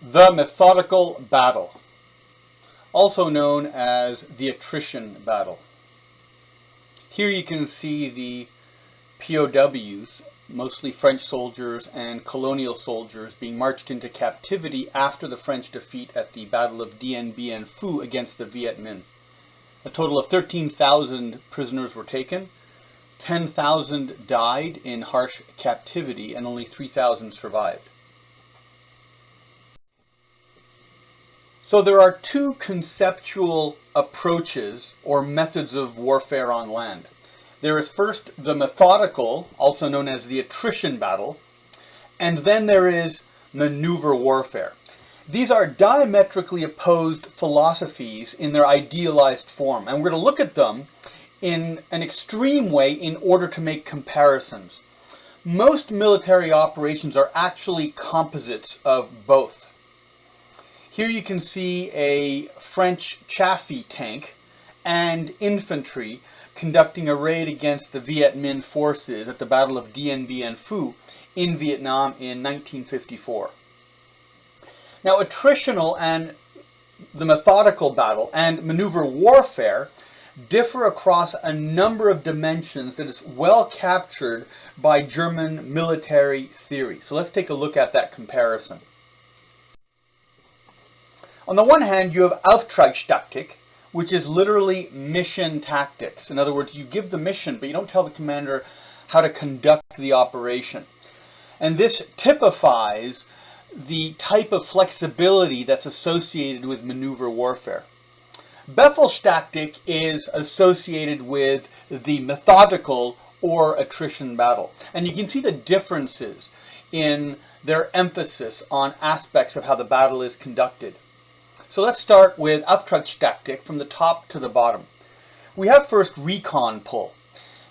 The Methodical Battle, also known as the Attrition Battle. Here you can see the POWs, mostly French soldiers and colonial soldiers, being marched into captivity after the French defeat at the Battle of Dien Bien Phu against the Viet Minh. A total of 13,000 prisoners were taken, 10,000 died in harsh captivity, and only 3,000 survived. So there are two conceptual approaches or methods of warfare on land. There is first the methodical, also known as the attrition battle, and then there is maneuver warfare. These are diametrically opposed philosophies in their idealized form, and we're going to look at them in an extreme way in order to make comparisons. Most military operations are actually composites of both. Here you can see a French Chaffee tank and infantry conducting a raid against the Viet Minh forces at the Battle of Dien Bien Phu in Vietnam in 1954. Now, attritional and the methodical battle and maneuver warfare differ across a number of dimensions that is well captured by German military theory. So let's take a look at that comparison. On the one hand, you have Auftragstaktik, which is literally mission tactics. In other words, you give the mission, but you don't tell the commander how to conduct the operation. And this typifies the type of flexibility that's associated with maneuver warfare. Befehlstaktik is associated with the methodical or attrition battle. And you can see the differences in their emphasis on aspects of how the battle is conducted. So let's start with Auftragstaktik from the top to the bottom. We have first recon pull.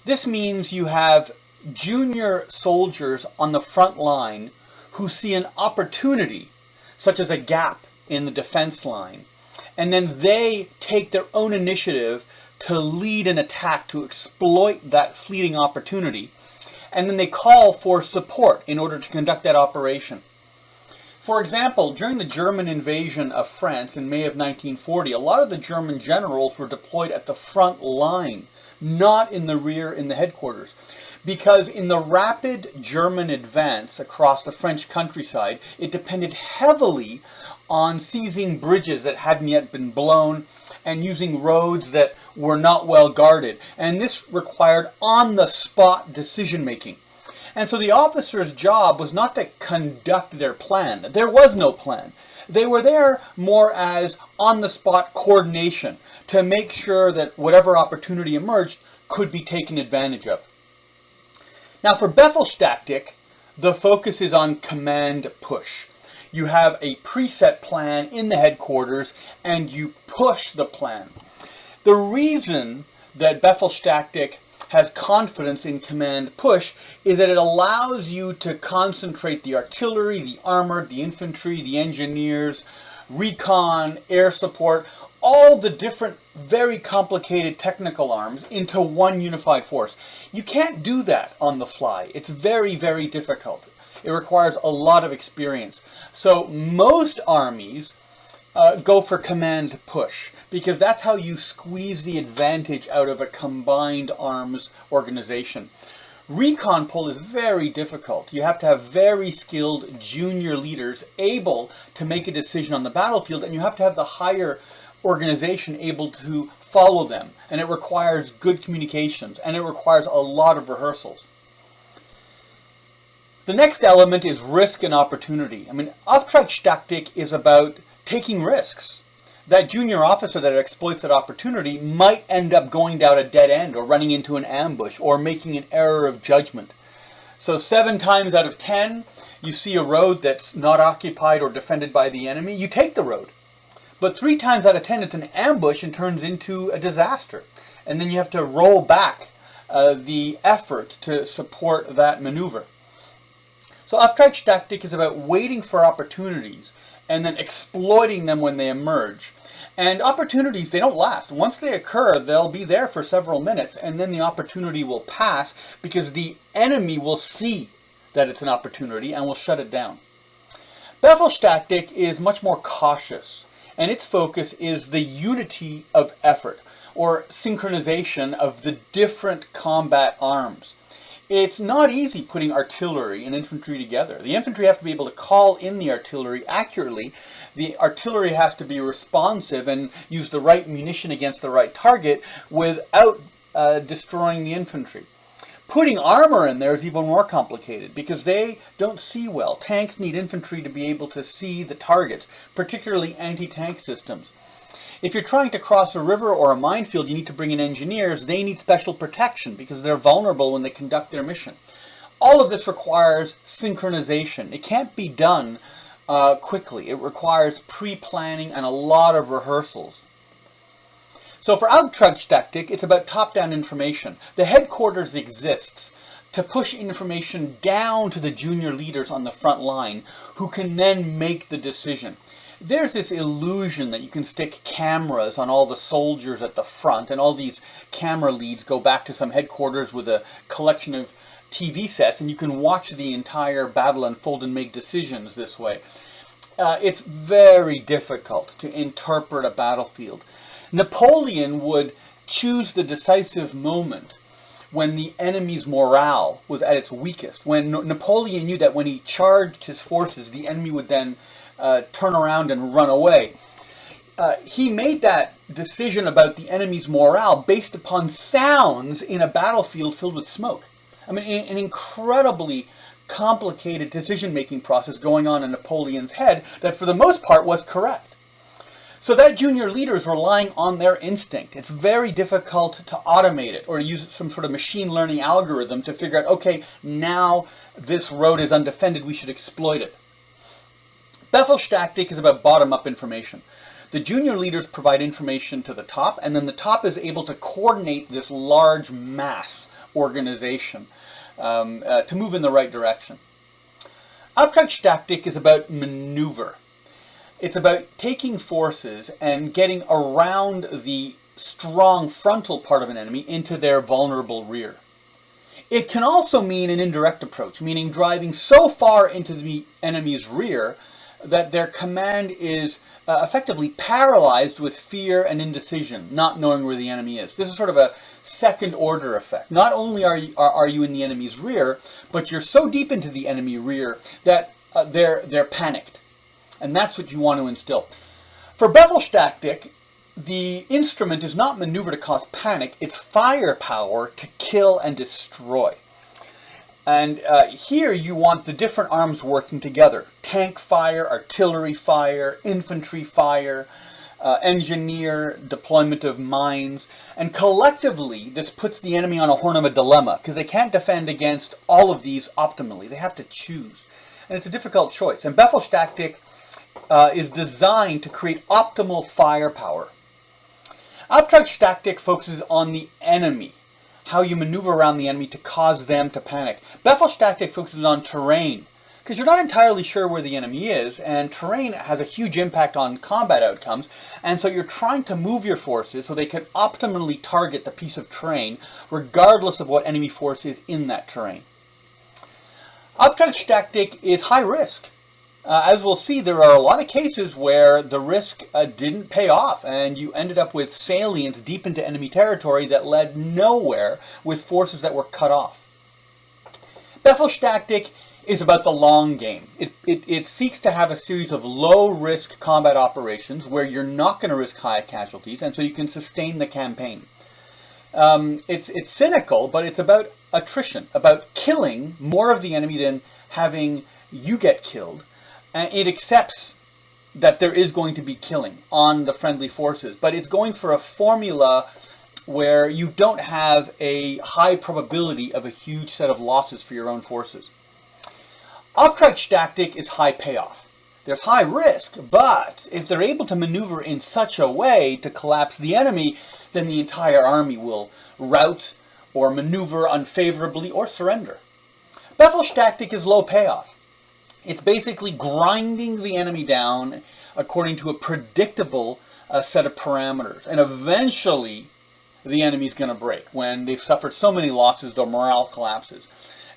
This means you have junior soldiers on the front line who see an opportunity, such as a gap in the defense line, and then they take their own initiative to lead an attack to exploit that fleeting opportunity, and then they call for support in order to conduct that operation. For example, during the German invasion of France in May of 1940, a lot of the German generals were deployed at the front line, not in the rear in the headquarters. Because in the rapid German advance across the French countryside, it depended heavily on seizing bridges that hadn't yet been blown and using roads that were not well guarded. And this required on-the-spot decision-making. And so the officer's job was not to conduct their plan. There was no plan. They were there more as on-the-spot coordination to make sure that whatever opportunity emerged could be taken advantage of. Now for Befehlstaktik, the focus is on command push. You have a preset plan in the headquarters and you push the plan. The reason that Befehlstaktik has confidence in command push is that it allows you to concentrate the artillery, the armor, the infantry, the engineers, recon, air support, all the different very complicated technical arms into one unified force. You can't do that on the fly. It's very, very difficult. It requires a lot of experience. So most armies go for command push, because that's how you squeeze the advantage out of a combined arms organization. Recon pull is very difficult. You have to have very skilled junior leaders able to make a decision on the battlefield, and you have to have the higher organization able to follow them. And it requires good communications, and it requires a lot of rehearsals. The next element is risk and opportunity. I mean, Auftragstaktik is about taking risks. That junior officer that exploits that opportunity might end up going down a dead end or running into an ambush or making an error of judgment. So 7 times out of 10, you see a road that's not occupied or defended by the enemy, you take the road. But 3 times out of 10, it's an ambush and turns into a disaster. And then you have to roll back the effort to support that maneuver. So Auftragstaktik is about waiting for opportunities and then exploiting them when they emerge. And opportunities, they don't last. Once they occur, they'll be there for several minutes, and then the opportunity will pass because the enemy will see that it's an opportunity and will shut it down. Bevel's tactic is much more cautious, and its focus is the unity of effort, or synchronization of the different combat arms. It's not easy putting artillery and infantry together. The infantry have to be able to call in the artillery accurately. The artillery has to be responsive and use the right munition against the right target without destroying the infantry. Putting armor in there is even more complicated because they don't see well. Tanks need infantry to be able to see the targets, particularly anti-tank systems. If you're trying to cross a river or a minefield, you need to bring in engineers. They need special protection because they're vulnerable when they conduct their mission. All of this requires synchronization. It can't be done quickly. It requires pre-planning and a lot of rehearsals. So for Tactic, it's about top-down information. The headquarters exists to push information down to the junior leaders on the front line who can then make the decision. There's this illusion that you can stick cameras on all the soldiers at the front, and all these camera leads go back to some headquarters with a collection of TV sets, and you can watch the entire battle unfold and make decisions this way. It's very difficult to interpret a battlefield. Napoleon would choose the decisive moment when the enemy's morale was at its weakest. When Napoleon knew that when he charged his forces, the enemy would then turn around and run away. He made that decision about the enemy's morale based upon sounds in a battlefield filled with smoke. I mean, an incredibly complicated decision-making process going on in Napoleon's head that for the most part was correct. So that junior leader is relying on their instinct. It's very difficult to automate it or to use some sort of machine learning algorithm to figure out, okay, now this road is undefended, we should exploit it. Tactic is about bottom-up information. The junior leaders provide information to the top, and then the top is able to coordinate this large mass organization to move in the right direction. Tactic is about maneuver. It's about taking forces and getting around the strong frontal part of an enemy into their vulnerable rear. It can also mean an indirect approach, meaning driving so far into the enemy's rear that their command is effectively paralyzed with fear and indecision, not knowing where the enemy is. This is sort of a second order effect. Not only are you in the enemy's rear, but you're so deep into the enemy rear that they're panicked. And that's what you want to instill. For Tactic, the instrument is not maneuver to cause panic, it's firepower to kill and destroy. And here you want the different arms working together. Tank fire, artillery fire, infantry fire, engineer, deployment of mines. And collectively, this puts the enemy on a horn of a dilemma, because they can't defend against all of these optimally. They have to choose. And it's a difficult choice. And Tactic is designed to create optimal firepower. Tactic focuses on the enemy, how you maneuver around the enemy to cause them to panic. Tactic focuses on terrain, because you're not entirely sure where the enemy is, and terrain has a huge impact on combat outcomes, and so you're trying to move your forces so they can optimally target the piece of terrain, regardless of what enemy force is in that terrain. Tactic is high risk. As we'll see, there are a lot of cases where the risk didn't pay off, and you ended up with salients deep into enemy territory that led nowhere with forces that were cut off. Tactic is about the long game. It seeks to have a series of low-risk combat operations where you're not going to risk high casualties, and so you can sustain the campaign. It's cynical, but it's about attrition, about killing more of the enemy than having you get killed. And it accepts that there is going to be killing on the friendly forces, but it's going for a formula where you don't have a high probability of a huge set of losses for your own forces. Tactic is high payoff. There's high risk, but if they're able to maneuver in such a way to collapse the enemy, then the entire army will rout or maneuver unfavorably or surrender. Tactic is low payoff. It's basically grinding the enemy down according to a predictable set of parameters. And eventually, the enemy's going to break. When they've suffered so many losses, their morale collapses.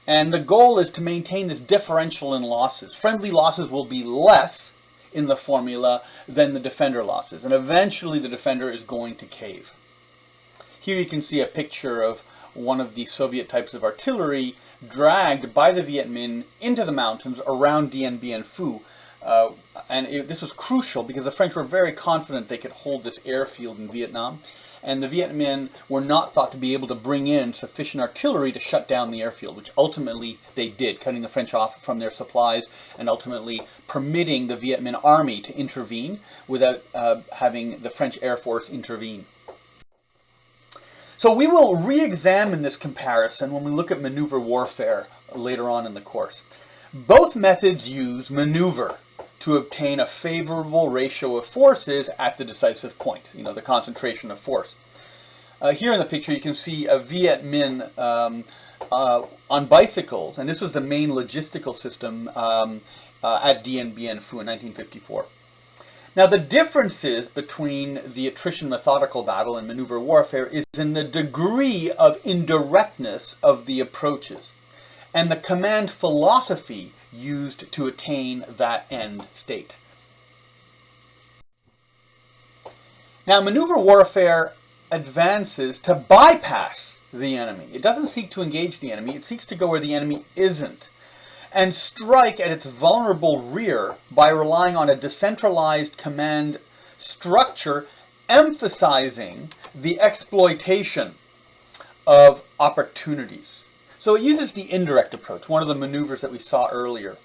And the goal is to maintain this differential in losses. Friendly losses will be less in the formula than the defender losses. And eventually the defender is going to cave. Here you can see a picture of one of the Soviet types of artillery dragged by the Viet Minh into the mountains around Dien Bien Phu. This was crucial because the French were very confident they could hold this airfield in Vietnam. And the Viet Minh were not thought to be able to bring in sufficient artillery to shut down the airfield, which ultimately they did, cutting the French off from their supplies and ultimately permitting the Viet Minh army to intervene without having the French Air Force intervene. So we will re-examine this comparison when we look at maneuver warfare later on in the course. Both methods use maneuver to obtain a favorable ratio of forces at the decisive point, the concentration of force. Here in the picture you can see a Viet Minh on bicycles, and this was the main logistical system at Dien Bien Phu in 1954. Now the differences between the attrition methodical battle and maneuver warfare is in the degree of indirectness of the approaches and the command philosophy used to attain that end state. Now, maneuver warfare advances to bypass the enemy. It doesn't seek to engage the enemy, it seeks to go where the enemy isn't, and strike at its vulnerable rear by relying on a decentralized command structure emphasizing the exploitation of opportunities. So it uses the indirect approach, one of the maneuvers that we saw earlier.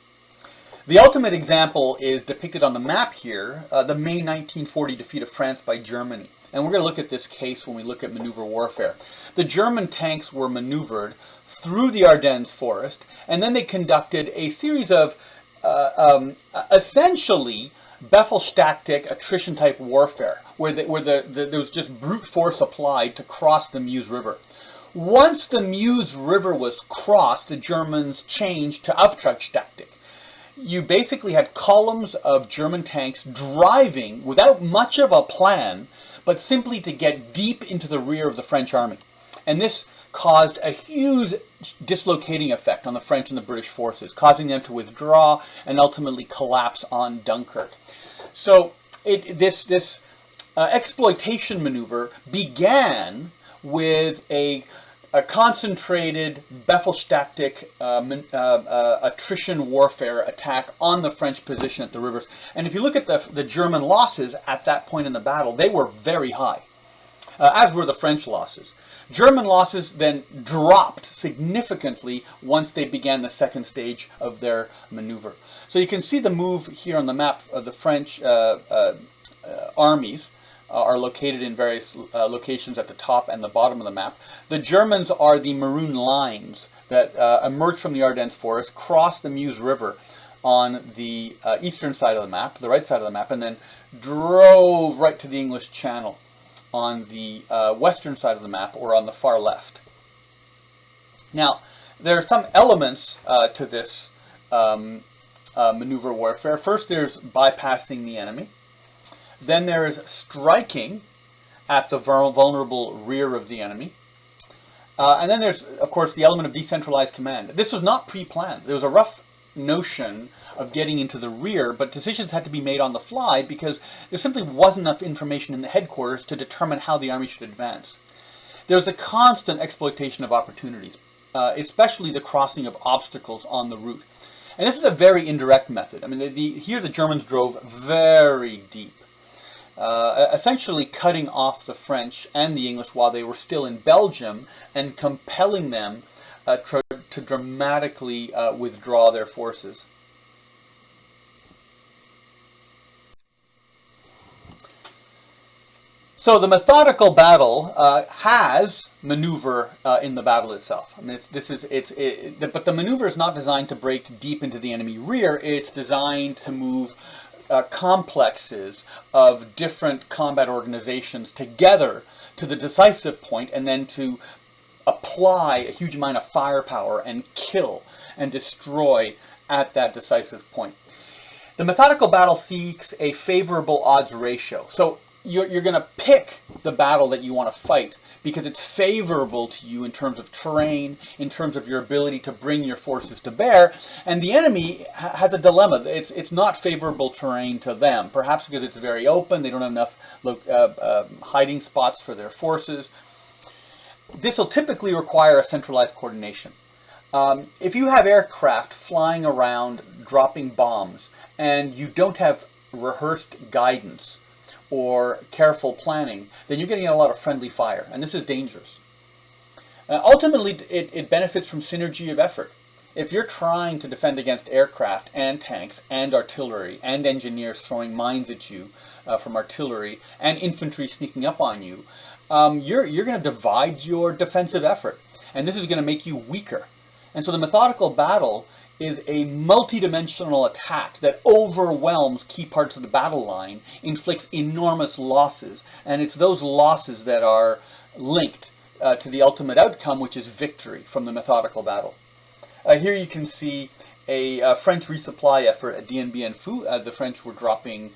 The ultimate example is depicted on the map here, the May 1940 defeat of France by Germany. And we're going to look at this case when we look at maneuver warfare. The German tanks were maneuvered through the Ardennes forest, and then they conducted a series of essentially Befehlstaktik attrition type warfare, where there was just brute force applied to cross the Meuse River. Once the Meuse River was crossed, the Germans changed to Auftragstaktik. You basically had columns of German tanks driving without much of a plan, but simply to get deep into the rear of the French army. And this caused a huge dislocating effect on the French and the British forces, causing them to withdraw and ultimately collapse on Dunkirk. So this exploitation maneuver began with a concentrated Befehlstaktik attrition warfare attack on the French position at the rivers. And if you look at the German losses at that point in the battle, they were very high, as were the French losses. German losses then dropped significantly once they began the second stage of their maneuver. So you can see the move here on the map of the French armies are located in various locations at the top and the bottom of the map. The Germans are the maroon lines that emerged from the Ardennes forest, crossed the Meuse River on the eastern side of the map, the right side of the map, and then drove right to the English Channel on the western side of the map, or on the far left. Now, there are some elements to this maneuver warfare. First, there's bypassing the enemy. Then there is striking at the vulnerable rear of the enemy. And then there's, of course, the element of decentralized command. This was not pre-planned. There was a rough notion of getting into the rear, but decisions had to be made on the fly because there simply wasn't enough information in the headquarters to determine how the army should advance. There's a constant exploitation of opportunities, especially the crossing of obstacles on the route. And this is a very indirect method. I mean, here the Germans drove very deep, essentially cutting off the French and the English while they were still in Belgium and compelling them to dramatically withdraw their forces. So the methodical battle has maneuver in the battle itself. I mean, but the maneuver is not designed to break deep into the enemy rear. It's designed to move complexes of different combat organizations together to the decisive point, and then to apply a huge amount of firepower and kill and destroy at that decisive point. The methodical battle seeks a favorable odds ratio. So you're going to pick the battle that you want to fight because it's favorable to you in terms of terrain, in terms of your ability to bring your forces to bear. And the enemy has a dilemma. It's not favorable terrain to them, perhaps because it's very open, they don't have enough hiding spots for their forces. This will typically require a centralized coordination. If you have aircraft flying around dropping bombs and you don't have rehearsed guidance or careful planning, then you're getting a lot of friendly fire, and this is dangerous. Ultimately, it benefits from synergy of effort. If you're trying to defend against aircraft and tanks and artillery and engineers throwing mines at you from artillery and infantry sneaking up on you, you're going to divide your defensive effort, and this is going to make you weaker. And so the methodical battle is a multi-dimensional attack that overwhelms key parts of the battle line, inflicts enormous losses, and it's those losses that are linked to the ultimate outcome, which is victory from the methodical battle. Here you can see a French resupply effort at Dien Bien Phu. The French were dropping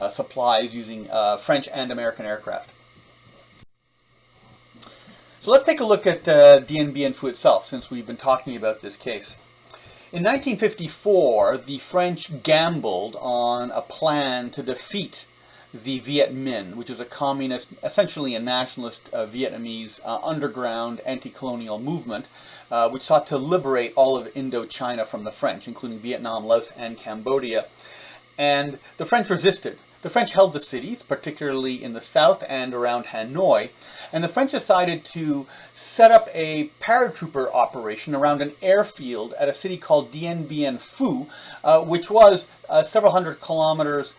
supplies using French and American aircraft. So let's take a look at Dien Bien Phu itself, since we've been talking about this case. In 1954, the French gambled on a plan to defeat the Viet Minh, which was a communist, essentially a nationalist Vietnamese underground anti-colonial movement, which sought to liberate all of Indochina from the French, including Vietnam, Laos, and Cambodia. And the French resisted. The French held the cities, particularly in the south and around Hanoi, and the French decided to set up a paratrooper operation around an airfield at a city called Dien Bien Phu, which was several hundred kilometers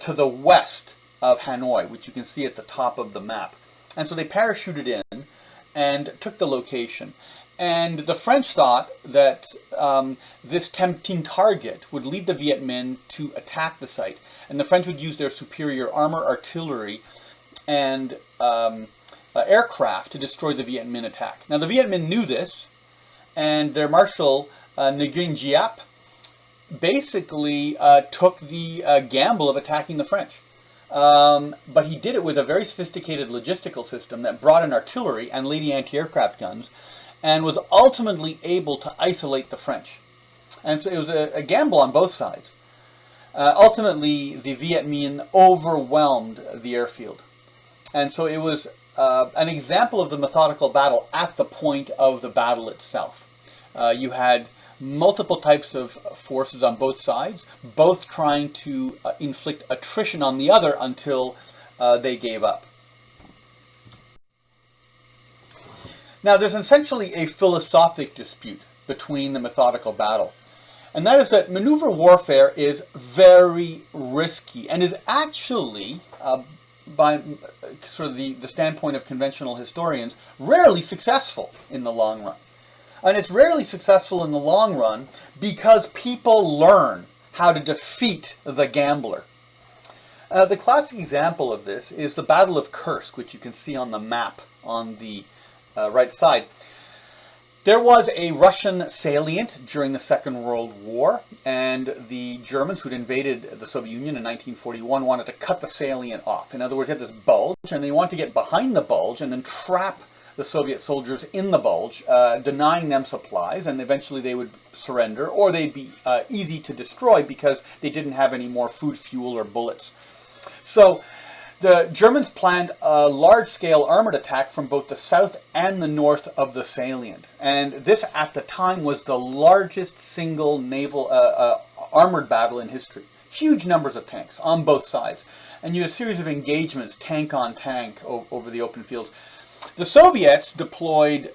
to the west of Hanoi, which you can see at the top of the map. And so they parachuted in and took the location. And the French thought that this tempting target would lead the Viet Minh to attack the site. And the French would use their superior armor, artillery, and aircraft to destroy the Viet Minh attack. Now the Viet Minh knew this, and their Marshal Nguyen Giap basically took the gamble of attacking the French. But he did it with a very sophisticated logistical system that brought in artillery and Lady anti-aircraft guns, and was ultimately able to isolate the French. And so it was a gamble on both sides. Ultimately, the Viet Minh overwhelmed the airfield. And so it was an example of the methodical battle at the point of the battle itself. You had multiple types of forces on both sides, both trying to inflict attrition on the other until they gave up. Now, there's essentially a philosophic dispute between the methodical battle. And that is that maneuver warfare is very risky and is actually, by sort of the standpoint of conventional historians, rarely successful in the long run. And it's rarely successful in the long run because people learn how to defeat the gambler. The classic example of this is the Battle of Kursk, which you can see on the map on the right side. There was a Russian salient during the Second World War, and the Germans who'd invaded the Soviet Union in 1941 wanted to cut the salient off. In other words, they had this bulge, and they wanted to get behind the bulge and then trap the Soviet soldiers in the bulge, denying them supplies, and eventually they would surrender, or they'd be easy to destroy because they didn't have any more food, fuel, or bullets. So the Germans planned a large-scale armored attack from both the south and the north of the salient. And this, at the time, was the largest single naval armored battle in history. Huge numbers of tanks on both sides. And you had a series of engagements, tank on tank, over the open fields. The Soviets deployed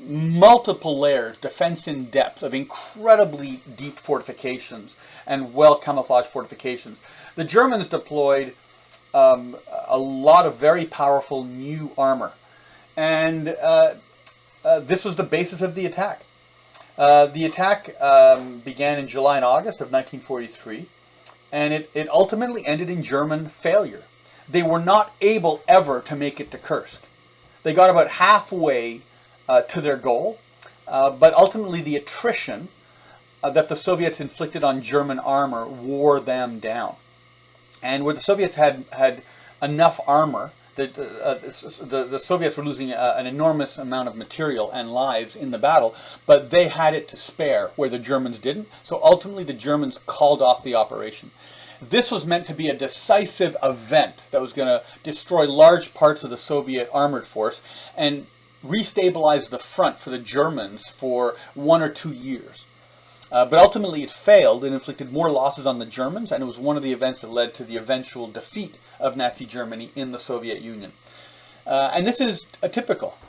multiple layers, defense in depth, of incredibly deep fortifications and well-camouflaged fortifications. The Germans deployed a lot of very powerful new armor. And this was the basis of the attack. The attack began in July and August of 1943, and it ultimately ended in German failure. They were not able ever to make it to Kursk. They got about halfway to their goal, but ultimately the attrition that the Soviets inflicted on German armor wore them down. And where the Soviets had enough armor the Soviets were losing an enormous amount of material and lives in the battle, but they had it to spare where the Germans didn't. So ultimately the Germans called off the operation. This was meant to be a decisive event that was going to destroy large parts of the Soviet armored force and restabilize the front for the Germans for 1 or 2 years. But ultimately it failed and inflicted more losses on the Germans, and it was one of the events that led to the eventual defeat of Nazi Germany in the Soviet Union. And this is typical.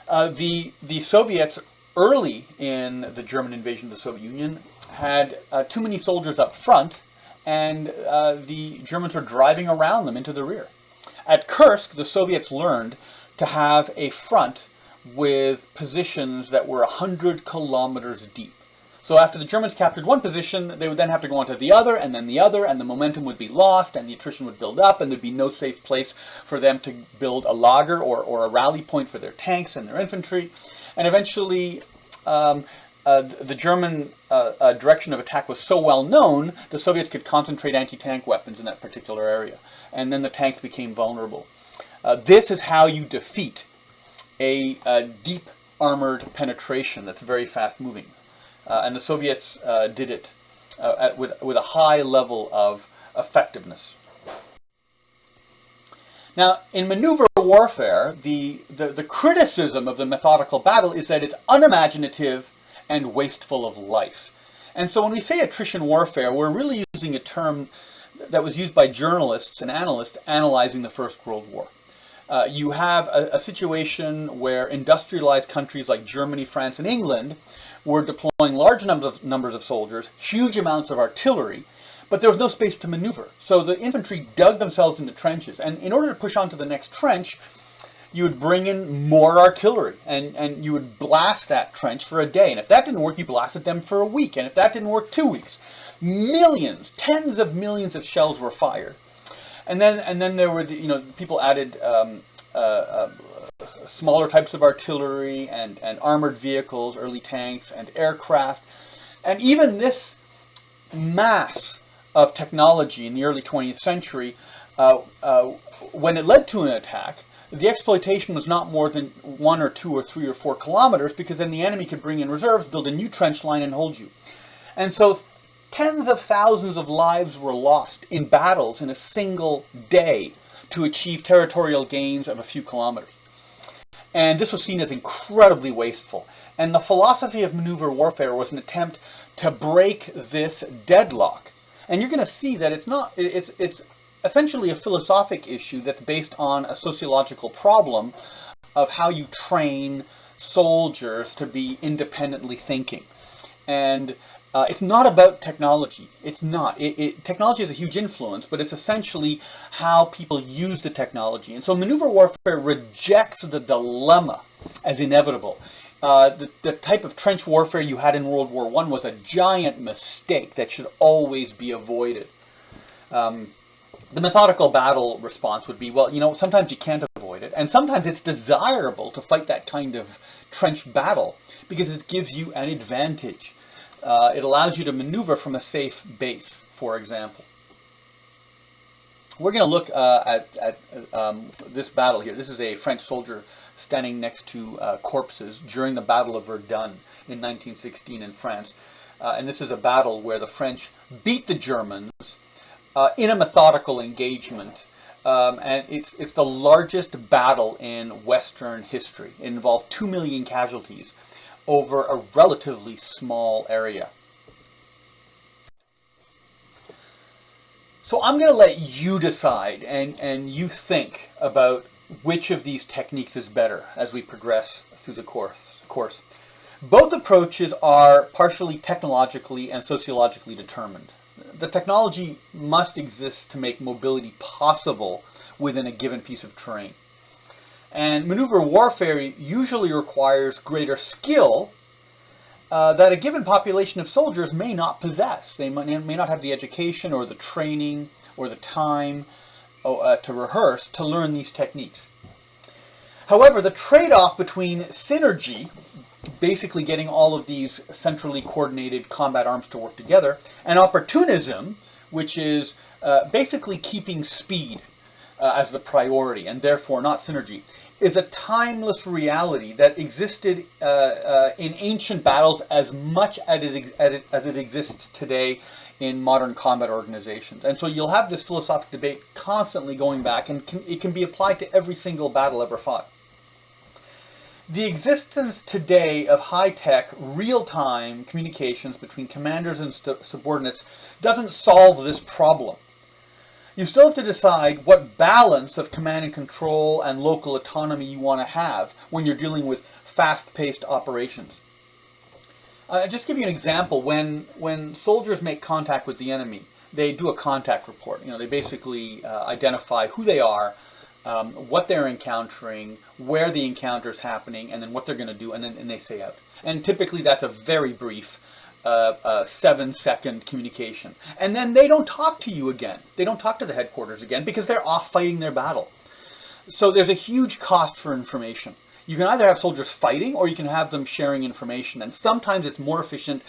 The Soviets, early in the German invasion of the Soviet Union, had too many soldiers up front, and the Germans were driving around them into the rear. At Kursk, the Soviets learned to have a front with positions that were 100 kilometers deep. So after the Germans captured one position, they would then have to go on to the other, and the momentum would be lost, and the attrition would build up, and there'd be no safe place for them to build a lager or a rally point for their tanks and their infantry. And eventually, the German direction of attack was so well known, the Soviets could concentrate anti-tank weapons in that particular area. And then the tanks became vulnerable. This is how you defeat a deep armored penetration that's very fast moving. And the Soviets did it with a high level of effectiveness. Now, in maneuver warfare, the criticism of the methodical battle is that it's unimaginative and wasteful of life. And so when we say attrition warfare, we're really using a term that was used by journalists and analysts analyzing the First World War. You have a situation where industrialized countries like Germany, France, and England were deploying large numbers of soldiers, huge amounts of artillery, but there was no space to maneuver. So the infantry dug themselves into trenches. And in order to push on to the next trench, you would bring in more artillery, and you would blast that trench for a day. And if that didn't work, you blasted them for a week. And if that didn't work, 2 weeks. Millions, tens of millions of shells were fired. And then there were, people added smaller types of artillery and armored vehicles, early tanks and aircraft. And even this mass of technology in the early 20th century, when it led to an attack, the exploitation was not more than 1 or 2 or 3 or 4 kilometers, because then the enemy could bring in reserves, build a new trench line, and hold you. And so tens of thousands of lives were lost in battles in a single day to achieve territorial gains of a few kilometers. And this was seen as incredibly wasteful. And the philosophy of maneuver warfare was an attempt to break this deadlock. And you're going to see that it's essentially a philosophic issue that's based on a sociological problem of how you train soldiers to be independently thinking. And it's not about technology. It's not. Technology has a huge influence, but it's essentially how people use the technology. And so maneuver warfare rejects the dilemma as inevitable. The type of trench warfare you had in World War I was a giant mistake that should always be avoided. The methodical battle response would be, well, sometimes you can't avoid it, and sometimes it's desirable to fight that kind of trench battle because it gives you an advantage. It allows you to maneuver from a safe base, for example. We're going to look at this battle here. This is a French soldier standing next to corpses during the Battle of Verdun in 1916 in France. And this is a battle where the French beat the Germans in a methodical engagement. And it's the largest battle in Western history. It involved 2 million casualties over a relatively small area. So I'm going to let you decide and you think about which of these techniques is better as we progress through the course. Both approaches are partially technologically and sociologically determined. The technology must exist to make mobility possible within a given piece of terrain. And maneuver warfare usually requires greater skill that a given population of soldiers may not possess. They may not have the education or the training or the time to rehearse to learn these techniques. However, the trade-off between synergy, basically getting all of these centrally coordinated combat arms to work together, and opportunism, which is basically keeping speed, as the priority, and therefore not synergy, is a timeless reality that existed in ancient battles as much as it exists today in modern combat organizations. And so you'll have this philosophic debate constantly going back, and it can be applied to every single battle ever fought. The existence today of high-tech, real-time communications between commanders and subordinates doesn't solve this problem. You still have to decide what balance of command and control and local autonomy you want to have when you're dealing with fast-paced operations. Just to give you an example, when soldiers make contact with the enemy, they do a contact report. They basically identify who they are, what they're encountering, where the encounter is happening, and then what they're going to do, and then they say out. And typically that's a very brief 7-second communication. And then they don't talk to you again. They don't talk to the headquarters again because they're off fighting their battle. So there's a huge cost for information. You can either have soldiers fighting or you can have them sharing information. And sometimes it's more efficient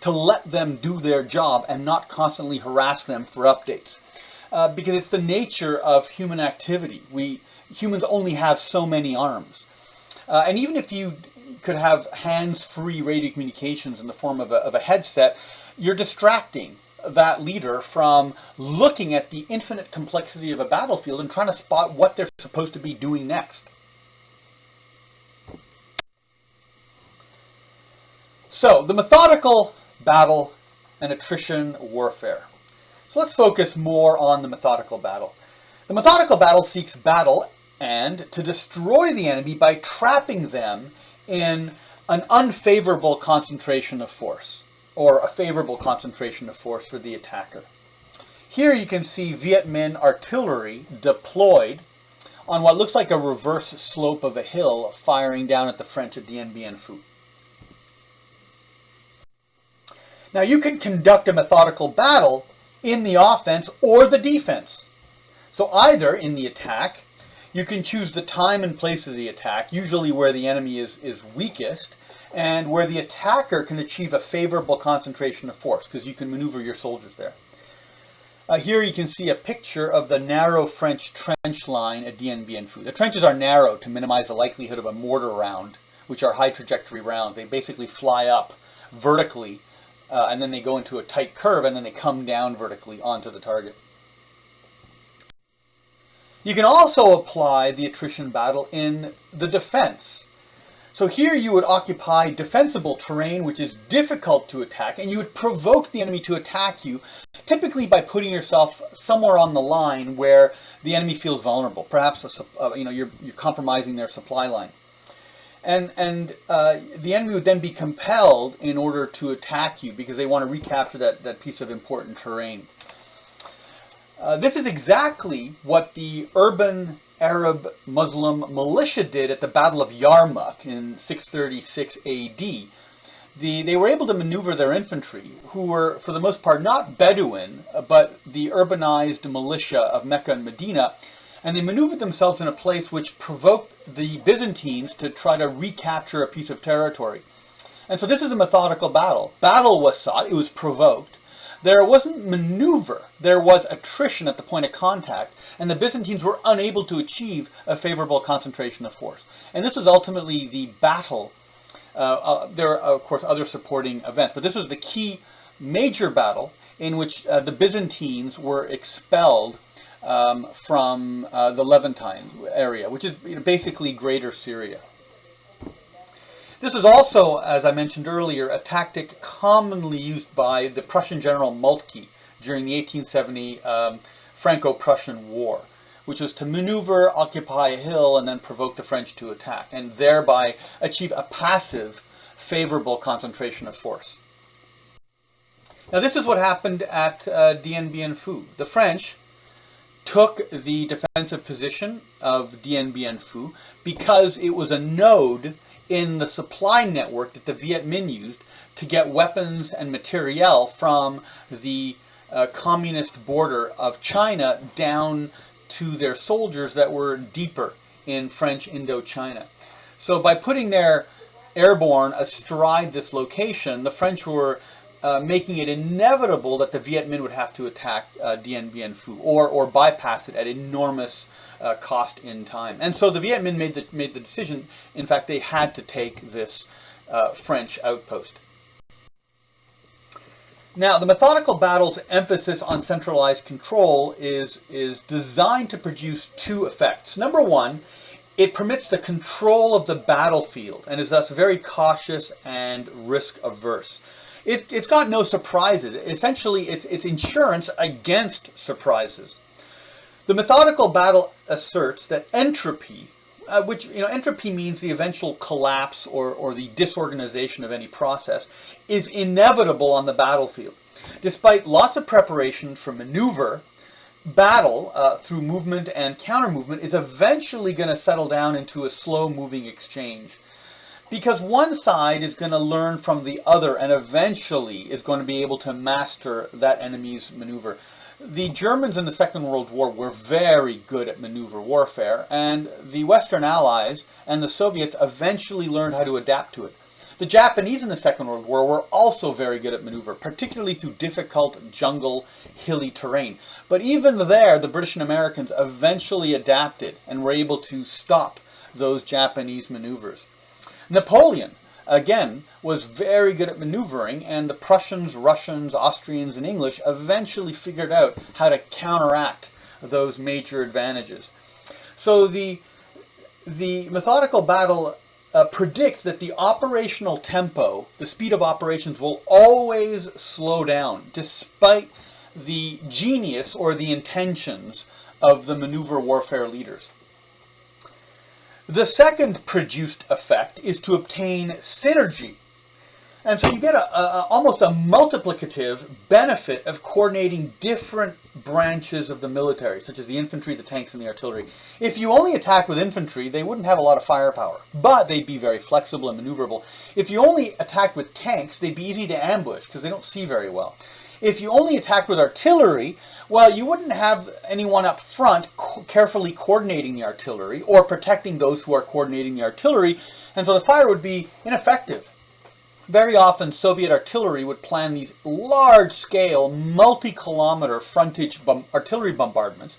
to let them do their job and not constantly harass them for updates. Because it's the nature of human activity. Humans only have so many arms. And even if you could have hands-free radio communications in the form of a headset, you're distracting that leader from looking at the infinite complexity of a battlefield and trying to spot what they're supposed to be doing next. So, the methodical battle and attrition warfare. So let's focus more on the methodical battle. The methodical battle seeks battle and to destroy the enemy by trapping them in an unfavorable concentration of force, or a favorable concentration of force for the attacker. Here you can see Viet Minh artillery deployed on what looks like a reverse slope of a hill, firing down at the French at Dien Bien Phu. Now you can conduct a methodical battle in the offense or the defense. So either in the attack, you can choose the time and place of the attack, usually where the enemy is weakest, and where the attacker can achieve a favorable concentration of force, because you can maneuver your soldiers there. Here you can see a picture of the narrow French trench line at Dien Bien Phu. The trenches are narrow to minimize the likelihood of a mortar round, which are high trajectory rounds. They basically fly up vertically, and then they go into a tight curve, and then they come down vertically onto the target. You can also apply the attrition battle in the defense. So here you would occupy defensible terrain, which is difficult to attack, and you would provoke the enemy to attack you, typically by putting yourself somewhere on the line where the enemy feels vulnerable. Perhaps you're compromising their supply line. And the enemy would then be compelled in order to attack you because they want to recapture that piece of important terrain. This is exactly what the urban Arab Muslim militia did at the Battle of Yarmouk in 636 AD. They were able to maneuver their infantry, who were for the most part not Bedouin, but the urbanized militia of Mecca and Medina, and they maneuvered themselves in a place which provoked the Byzantines to try to recapture a piece of territory. And so this is a methodical battle. Battle was sought, it was provoked. There wasn't maneuver, there was attrition at the point of contact, and the Byzantines were unable to achieve a favorable concentration of force. And this is ultimately the battle. There are, of course, other supporting events, but this was the key major battle in which the Byzantines were expelled from the Levantine area, which is basically Greater Syria. This is also, as I mentioned earlier, a tactic commonly used by the Prussian General Moltke during the 1870 Franco-Prussian War, which was to maneuver, occupy a hill, and then provoke the French to attack, and thereby achieve a passive, favorable concentration of force. Now this is what happened at Dien Bien Phu. The French took the defensive position of Dien Bien Phu because it was a node in the supply network that the Viet Minh used to get weapons and materiel from the communist border of China down to their soldiers that were deeper in French Indochina. So by putting their airborne astride this location, the French were making it inevitable that the Viet Minh would have to attack Dien Bien Phu or bypass it at enormous cost in time. And so the Viet Minh made the decision. In fact, they had to take this French outpost. Now, the methodical battle's emphasis on centralized control is designed to produce two effects. Number one, it permits the control of the battlefield and is thus very cautious and risk-averse. It's got no surprises. Essentially, it's insurance against surprises. The methodical battle asserts that entropy, which entropy means the eventual collapse or the disorganization of any process, is inevitable on the battlefield. Despite lots of preparation for maneuver, battle through movement and counter-movement is eventually going to settle down into a slow-moving exchange. Because one side is going to learn from the other and eventually is going to be able to master that enemy's maneuver. The Germans in the Second World War were very good at maneuver warfare, and the Western Allies and the Soviets eventually learned how to adapt to it. The Japanese in the Second World War were also very good at maneuver, particularly through difficult jungle, hilly terrain. But even there, the British and Americans eventually adapted and were able to stop those Japanese maneuvers. Napoleon, again, was very good at maneuvering, and the Prussians, Russians, Austrians, and English eventually figured out how to counteract those major advantages. So the methodical battle predicts that the operational tempo, the speed of operations, will always slow down, despite the genius or the intentions of the maneuver warfare leaders. The second produced effect is to obtain synergy. And so you get almost a multiplicative benefit of coordinating different branches of the military, such as the infantry, the tanks, and the artillery. If you only attacked with infantry, they wouldn't have a lot of firepower, but they'd be very flexible and maneuverable. If you only attacked with tanks, they'd be easy to ambush because they don't see very well. If you only attacked with artillery, well, you wouldn't have anyone up front carefully coordinating the artillery or protecting those who are coordinating the artillery, and so the fire would be ineffective. Very often, Soviet artillery would plan these large-scale, multi-kilometer frontage artillery bombardments,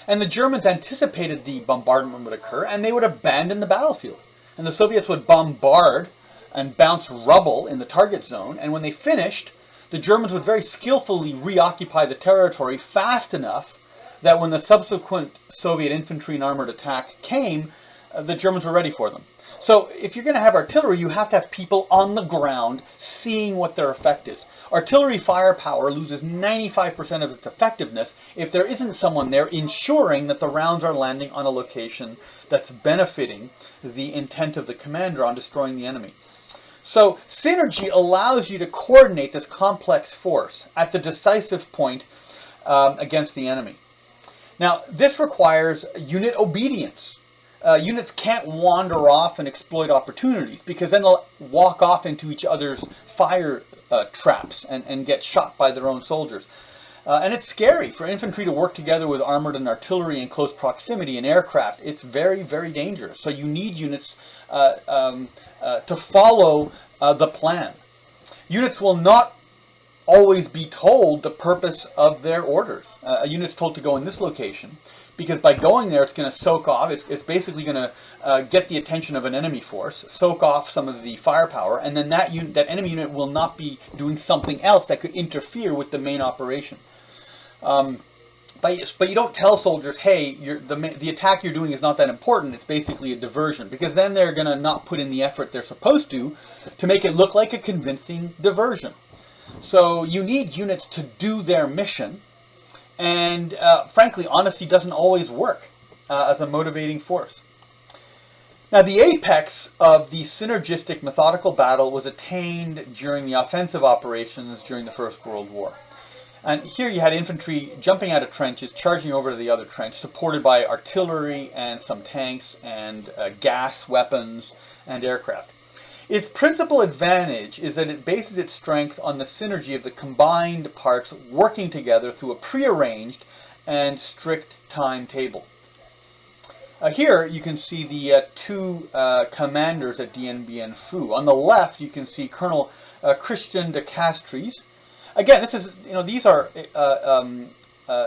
and the Germans anticipated the bombardment would occur, and they would abandon the battlefield. And the Soviets would bombard and bounce rubble in the target zone, and when they finished, the Germans would very skillfully reoccupy the territory fast enough that when the subsequent Soviet infantry and armored attack came, the Germans were ready for them. So if you're going to have artillery, you have to have people on the ground seeing what their effect is. Artillery firepower loses 95% of its effectiveness if there isn't someone there ensuring that the rounds are landing on a location that's benefiting the intent of the commander on destroying the enemy. So synergy allows you to coordinate this complex force at the decisive point against the enemy. Now, this requires unit obedience. Units can't wander off and exploit opportunities because then they'll walk off into each other's fire traps and get shot by their own soldiers. And it's scary for infantry to work together with armored and artillery in close proximity and aircraft. It's very, very dangerous. So you need units to follow the plan. Units will not always be told the purpose of their orders. A unit's told to go in this location because by going there it's going to soak off, it's basically going to get the attention of an enemy force, soak off some of the firepower, and then that enemy unit will not be doing something else that could interfere with the main operation. But you don't tell soldiers, hey, the attack you're doing is not that important, it's basically a diversion, because then they're going to not put in the effort they're supposed to make it look like a convincing diversion. So you need units to do their mission, and frankly, honesty doesn't always work as a motivating force. Now, the apex of the synergistic methodical battle was attained during the offensive operations during the First World War. And here you had infantry jumping out of trenches, charging over to the other trench, supported by artillery and some tanks and gas weapons and aircraft. Its principal advantage is that it bases its strength on the synergy of the combined parts working together through a prearranged and strict timetable. Here you can see the two commanders at Dien Bien Phu. On the left you can see Colonel Christian de Castries, Again, this is, these are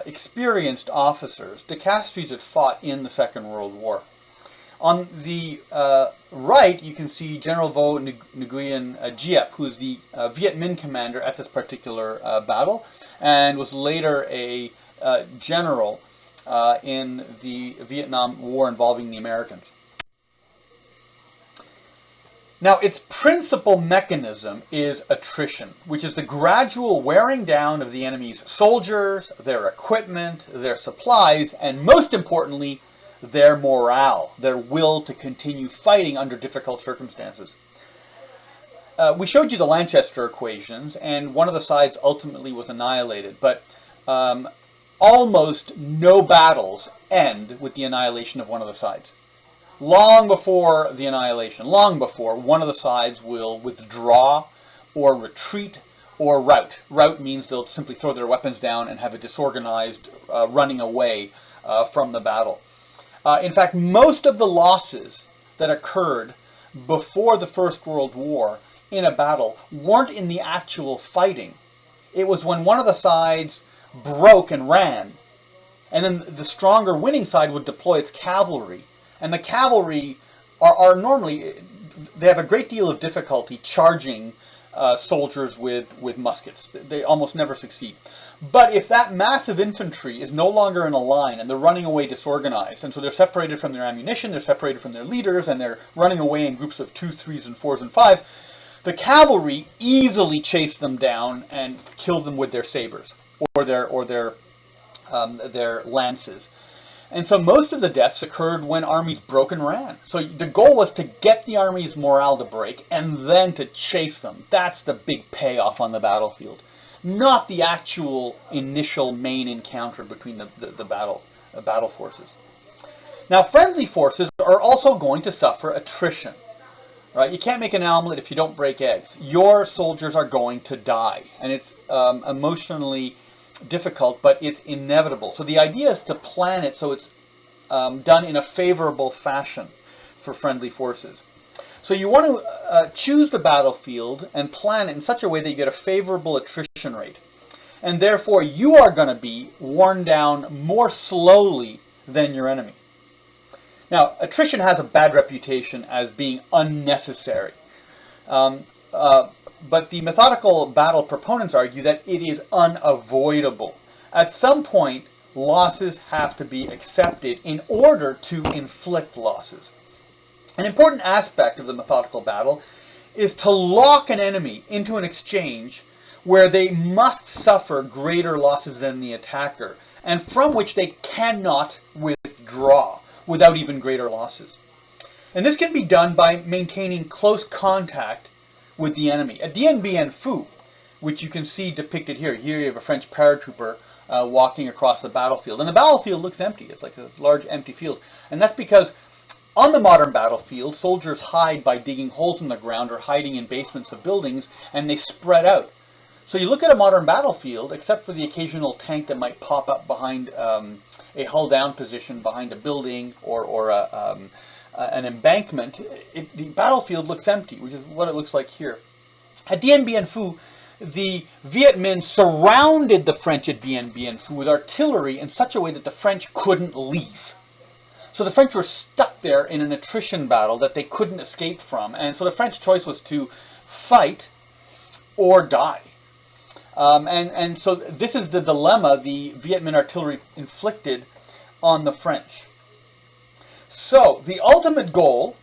experienced officers. De Castries had fought in the Second World War. On the right, you can see General Vo Nguyen Giep, who's the Viet Minh commander at this particular battle, and was later a general in the Vietnam War involving the Americans. Now, its principal mechanism is attrition, which is the gradual wearing down of the enemy's soldiers, their equipment, their supplies, and most importantly, their morale, their will to continue fighting under difficult circumstances. We showed you the Lanchester equations, and one of the sides ultimately was annihilated, but almost no battles end with the annihilation of one of the sides. Long before the annihilation, long before, one of the sides will withdraw or retreat or rout. Rout means they'll simply throw their weapons down and have a disorganized running away from the battle. In fact, most of the losses that occurred before the First World War in a battle weren't in the actual fighting. It was when one of the sides broke and ran, and then the stronger winning side would deploy its cavalry. And the cavalry are normally, they have a great deal of difficulty charging soldiers with muskets. They almost never succeed. But if that massive infantry is no longer in a line and they're running away disorganized, and so they're separated from their ammunition, they're separated from their leaders, and they're running away in groups of 2, 3s, and 4s, and 5s, the cavalry easily chase them down and kill them with their sabers or their lances. And so most of the deaths occurred when armies broke and ran. So the goal was to get the army's morale to break and then to chase them. That's the big payoff on the battlefield. Not the actual initial main encounter between the battle forces. Now, friendly forces are also going to suffer attrition. Right? You can't make an omelet if you don't break eggs. Your soldiers are going to die. And it's emotionally difficult, but it's inevitable. So the idea is to plan it so it's done in a favorable fashion for friendly forces. So you want to choose the battlefield and plan it in such a way that you get a favorable attrition rate. And therefore, you are going to be worn down more slowly than your enemy. Now, attrition has a bad reputation as being unnecessary. But the methodical battle proponents argue that it is unavoidable. At some point, losses have to be accepted in order to inflict losses. An important aspect of the methodical battle is to lock an enemy into an exchange where they must suffer greater losses than the attacker, and from which they cannot withdraw without even greater losses. And this can be done by maintaining close contact with the enemy. At Dien Bien Phu, which you can see depicted here. Here you have a French paratrooper walking across the battlefield. And the battlefield looks empty. It's like a large empty field. And that's because on the modern battlefield, soldiers hide by digging holes in the ground or hiding in basements of buildings, and they spread out. So you look at a modern battlefield, except for the occasional tank that might pop up behind a hull-down position behind a building or an embankment, the battlefield looks empty, which is what it looks like here. At Dien Bien Phu, the Viet Minh surrounded the French at Dien Bien Phu with artillery in such a way that the French couldn't leave. So the French were stuck there in an attrition battle that they couldn't escape from. And so the French choice was to fight or die. And so this is the dilemma the Viet Minh artillery inflicted on the French. So the ultimate goal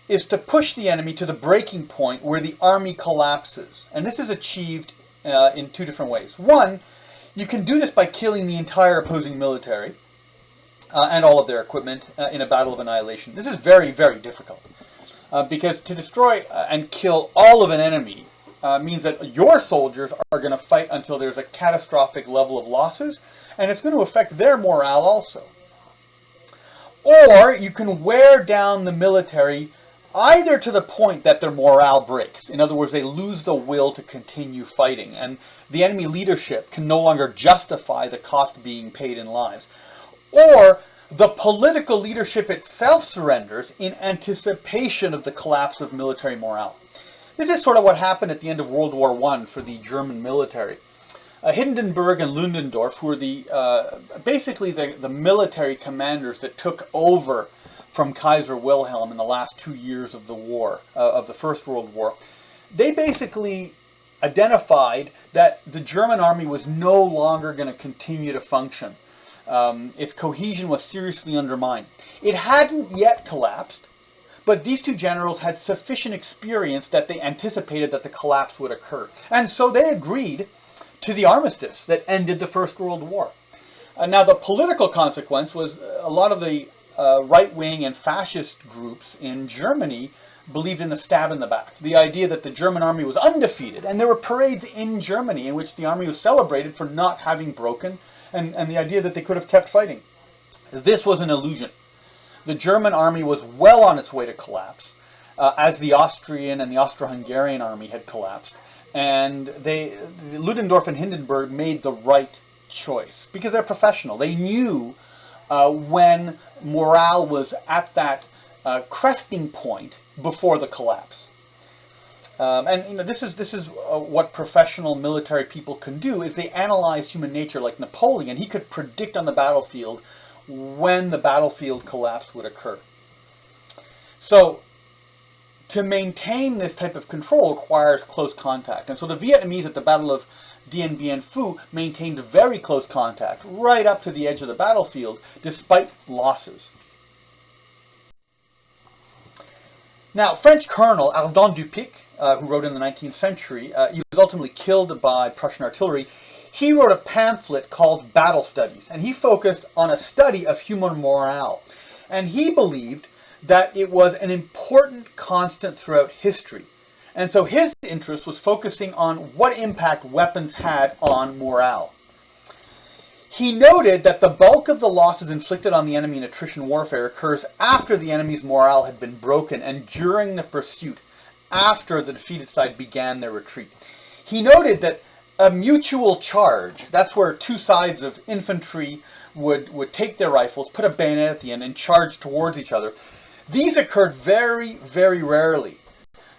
is to push the enemy to the breaking point where the army collapses. And this is achieved in two different ways. One, you can do this by killing the entire opposing military and all of their equipment in a battle of annihilation. This is very, very difficult because to destroy and kill all of an enemy means that your soldiers are going to fight until there's a catastrophic level of losses, and it's going to affect their morale also. Or you can wear down the military either to the point that their morale breaks. In other words, they lose the will to continue fighting, and the enemy leadership can no longer justify the cost being paid in lives. Or the political leadership itself surrenders in anticipation of the collapse of military morale. This is sort of what happened at the end of World War I for the German military. Hindenburg and Ludendorff, who were basically the military commanders that took over from Kaiser Wilhelm in the last 2 years of the war, of the First World War, they basically identified that the German army was no longer going to continue to function. Its cohesion was seriously undermined. It hadn't yet collapsed, but these two generals had sufficient experience that they anticipated that the collapse would occur. And so they agreed to the armistice that ended the First World War. Now, the political consequence was a lot of the right-wing and fascist groups in Germany believed in the stab in the back. The idea that the German army was undefeated, and there were parades in Germany in which the army was celebrated for not having broken, and the idea that they could have kept fighting. This was an illusion. The German army was well on its way to collapse, as the Austrian and the Austro-Hungarian army had collapsed. And Ludendorff and Hindenburg made the right choice because they're professional. They knew when morale was at that cresting point before the collapse. And this is what professional military people can do, is they analyze human nature. Like Napoleon, he could predict on the battlefield when the battlefield collapse would occur. So to maintain this type of control requires close contact. And so the Vietnamese at the Battle of Dien Bien Phu maintained very close contact right up to the edge of the battlefield despite losses. Now, French Colonel Ardent Dupic, who wrote in the 19th century, he was ultimately killed by Prussian artillery. He wrote a pamphlet called Battle Studies, and he focused on a study of human morale. And he believed that it was an important constant throughout history. And so his interest was focusing on what impact weapons had on morale. He noted that the bulk of the losses inflicted on the enemy in attrition warfare occurs after the enemy's morale had been broken and during the pursuit, after the defeated side began their retreat. He noted that a mutual charge, that's where two sides of infantry would take their rifles, put a bayonet at the end, and charge towards each other. These occurred very, very rarely.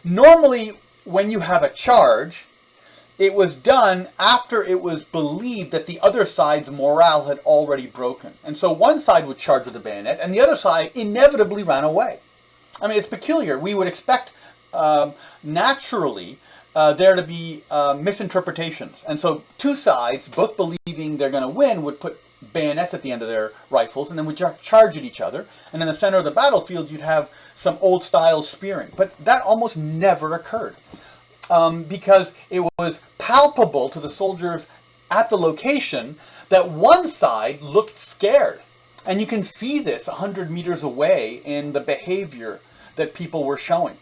Normally, when you have a charge, it was done after it was believed that the other side's morale had already broken. And so one side would charge with a bayonet, and the other side inevitably ran away. I mean, it's peculiar. We would expect, naturally, there to be misinterpretations. And so two sides, both believing they're going to win, would put bayonets at the end of their rifles and then would charge at each other. And in the center of the battlefield, you'd have some old-style spearing. But that almost never occurred because it was palpable to the soldiers at the location that one side looked scared. And you can see this 100 meters away in the behavior that people were showing.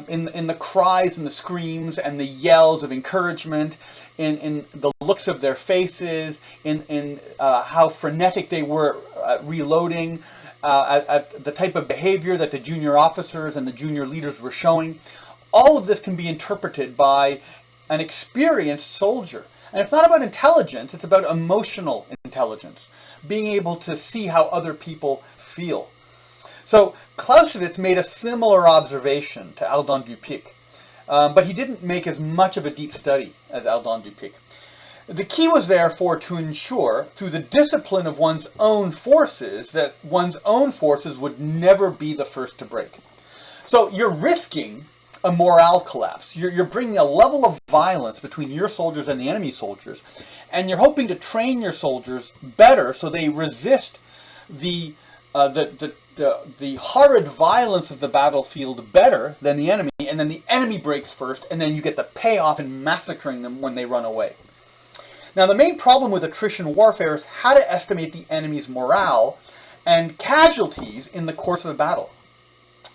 In the cries and the screams and the yells of encouragement, in the looks of their faces, in how frenetic they were reloading, at the type of behavior that the junior officers and the junior leaders were showing. All of this can be interpreted by an experienced soldier. And it's not about intelligence, it's about emotional intelligence, being able to see how other people feel. So Clausewitz made a similar observation to Ardent Dupic, but he didn't make as much of a deep study as Ardent Dupic. The key was therefore to ensure, through the discipline of one's own forces, that one's own forces would never be the first to break. So you're risking a morale collapse. You're bringing a level of violence between your soldiers and the enemy soldiers, and you're hoping to train your soldiers better so they resist the horrid violence of the battlefield better than the enemy, and then the enemy breaks first, and then you get the payoff in massacring them when they run away. Now, the main problem with attrition warfare is how to estimate the enemy's morale and casualties in the course of a battle.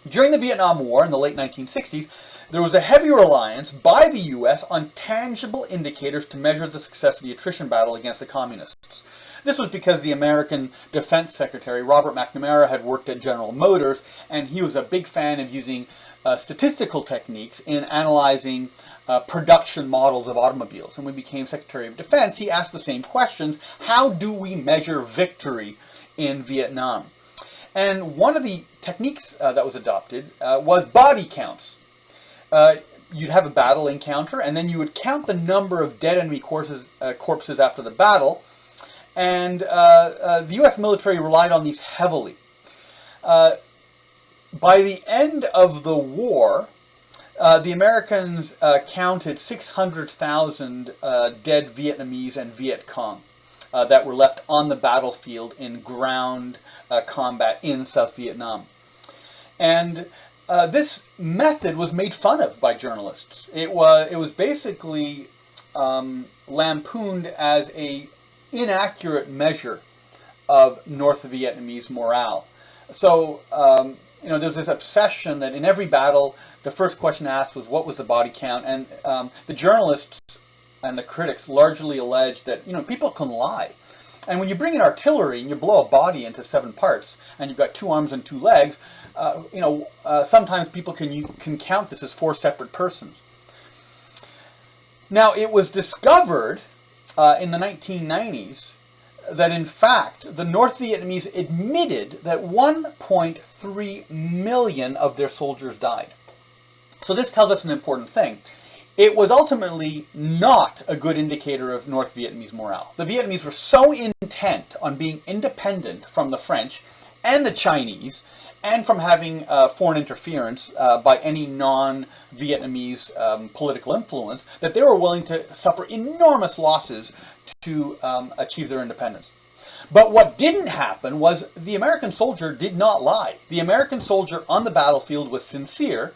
During the Vietnam War in the late 1960s, there was a heavy reliance by the U.S. on tangible indicators to measure the success of the attrition battle against the communists. This was because the American Defense Secretary, Robert McNamara, had worked at General Motors, and he was a big fan of using statistical techniques in analyzing production models of automobiles. And when he became Secretary of Defense, he asked the same questions. How do we measure victory in Vietnam? And one of the techniques that was adopted was body counts. you'd have a battle encounter, and then you would count the number of dead enemy corpses after the battle. And the U.S. military relied on these heavily. By the end of the war, the Americans counted 600,000 dead Vietnamese and Viet Cong that were left on the battlefield in ground combat in South Vietnam. And this method was made fun of by journalists. It was basically lampooned as a inaccurate measure of North Vietnamese morale. So, there's this obsession that in every battle, the first question asked was, what was the body count? And the journalists and the critics largely alleged that, people can lie. And when you bring in artillery and you blow a body into 7 parts, and you've got 2 arms and 2 legs, sometimes people can count this as 4 separate persons. Now, it was discovered in the 1990s that, in fact, the North Vietnamese admitted that 1.3 million of their soldiers died. So this tells us an important thing. It was ultimately not a good indicator of North Vietnamese morale. The Vietnamese were so intent on being independent from the French and the Chinese, and from having foreign interference by any non-Vietnamese political influence, that they were willing to suffer enormous losses to achieve their independence. But what didn't happen was the American soldier did not lie. The American soldier on the battlefield was sincere,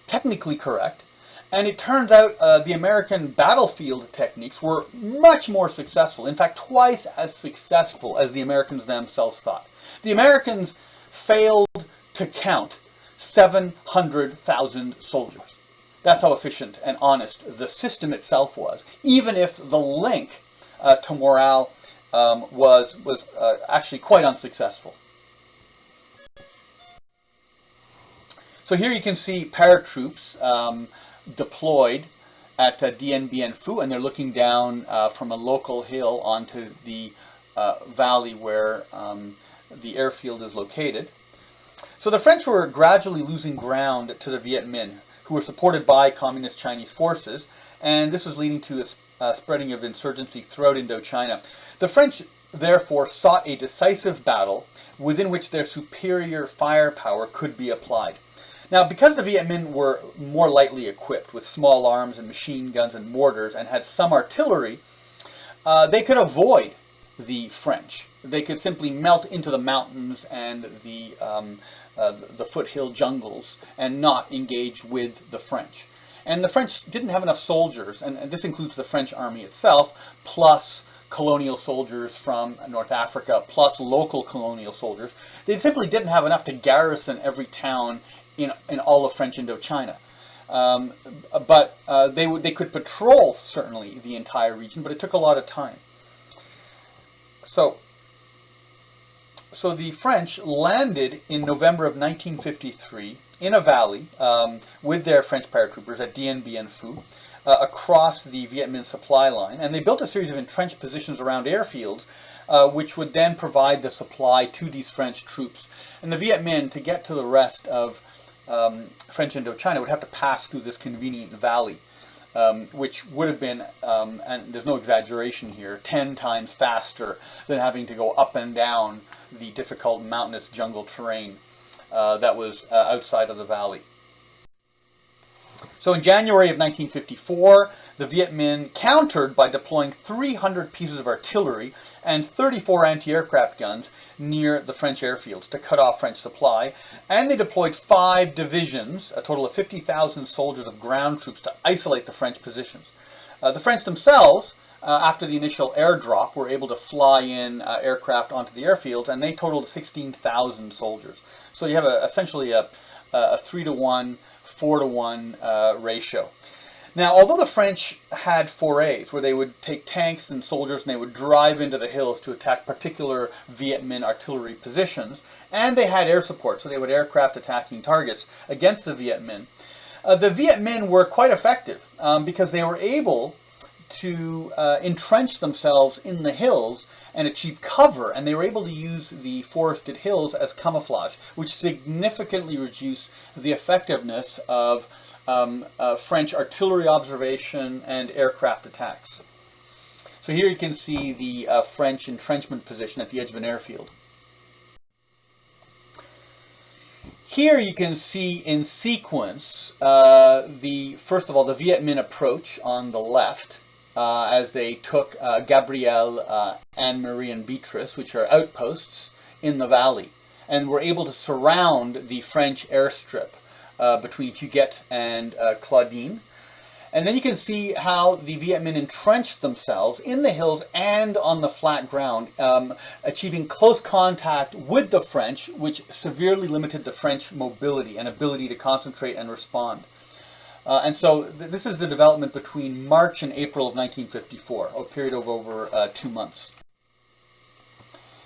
technically correct, and it turns out the American battlefield techniques were much more successful, in fact twice as successful as the Americans themselves thought. The Americans failed to count 700,000 soldiers. That's how efficient and honest the system itself was, even if the link to morale was actually quite unsuccessful. So here you can see paratroops deployed at Dien Bien Phu, and they're looking down from a local hill onto the valley where the airfield is located. So the French were gradually losing ground to the Viet Minh, who were supported by Communist Chinese forces, and this was leading to a spreading of insurgency throughout Indochina. The French therefore sought a decisive battle within which their superior firepower could be applied. Now, because the Viet Minh were more lightly equipped with small arms and machine guns and mortars and had some artillery, they could avoid the French. They could simply melt into the mountains and the foothill jungles and not engage with the French. And the French didn't have enough soldiers, and this includes the French army itself, plus colonial soldiers from North Africa, plus local colonial soldiers. They simply didn't have enough to garrison every town in all of French Indochina. But they could patrol, certainly, the entire region, but it took a lot of time. So the French landed in November of 1953 in a valley with their French paratroopers at Dien Bien Phu across the Viet Minh supply line, and they built a series of entrenched positions around airfields which would then provide the supply to these French troops. And the Viet Minh, to get to the rest of French Indochina, would have to pass through this convenient valley, which would have been, and there's no exaggeration here, 10 times faster than having to go up and down the difficult mountainous jungle terrain that was outside of the valley. So in January of 1954, the Viet Minh countered by deploying 300 pieces of artillery and 34 anti-aircraft guns near the French airfields to cut off French supply, and they deployed 5 divisions, a total of 50,000 soldiers of ground troops, to isolate the French positions. The French themselves, after the initial airdrop, were able to fly in aircraft onto the airfields, and they totaled 16,000 soldiers. So you have essentially a 3-to-1, 4-to-1 ratio. Now, although the French had forays where they would take tanks and soldiers and they would drive into the hills to attack particular Viet Minh artillery positions, and they had air support, so they would aircraft attacking targets against the Viet Minh were quite effective because they were able to entrench themselves in the hills and achieve cover, and they were able to use the forested hills as camouflage, which significantly reduced the effectiveness of French artillery observation and aircraft attacks. So here you can see the French entrenchment position at the edge of an airfield. Here you can see in sequence first of all, the Viet Minh approach on the left as they took Gabrielle, Anne-Marie, and Beatrice, which are outposts in the valley, and were able to surround the French airstrip between Huguet and Claudine. And then you can see how the Viet Minh entrenched themselves in the hills and on the flat ground, achieving close contact with the French, which severely limited the French mobility and ability to concentrate and respond. And so this is the development between March and April of 1954, a period of over 2 months.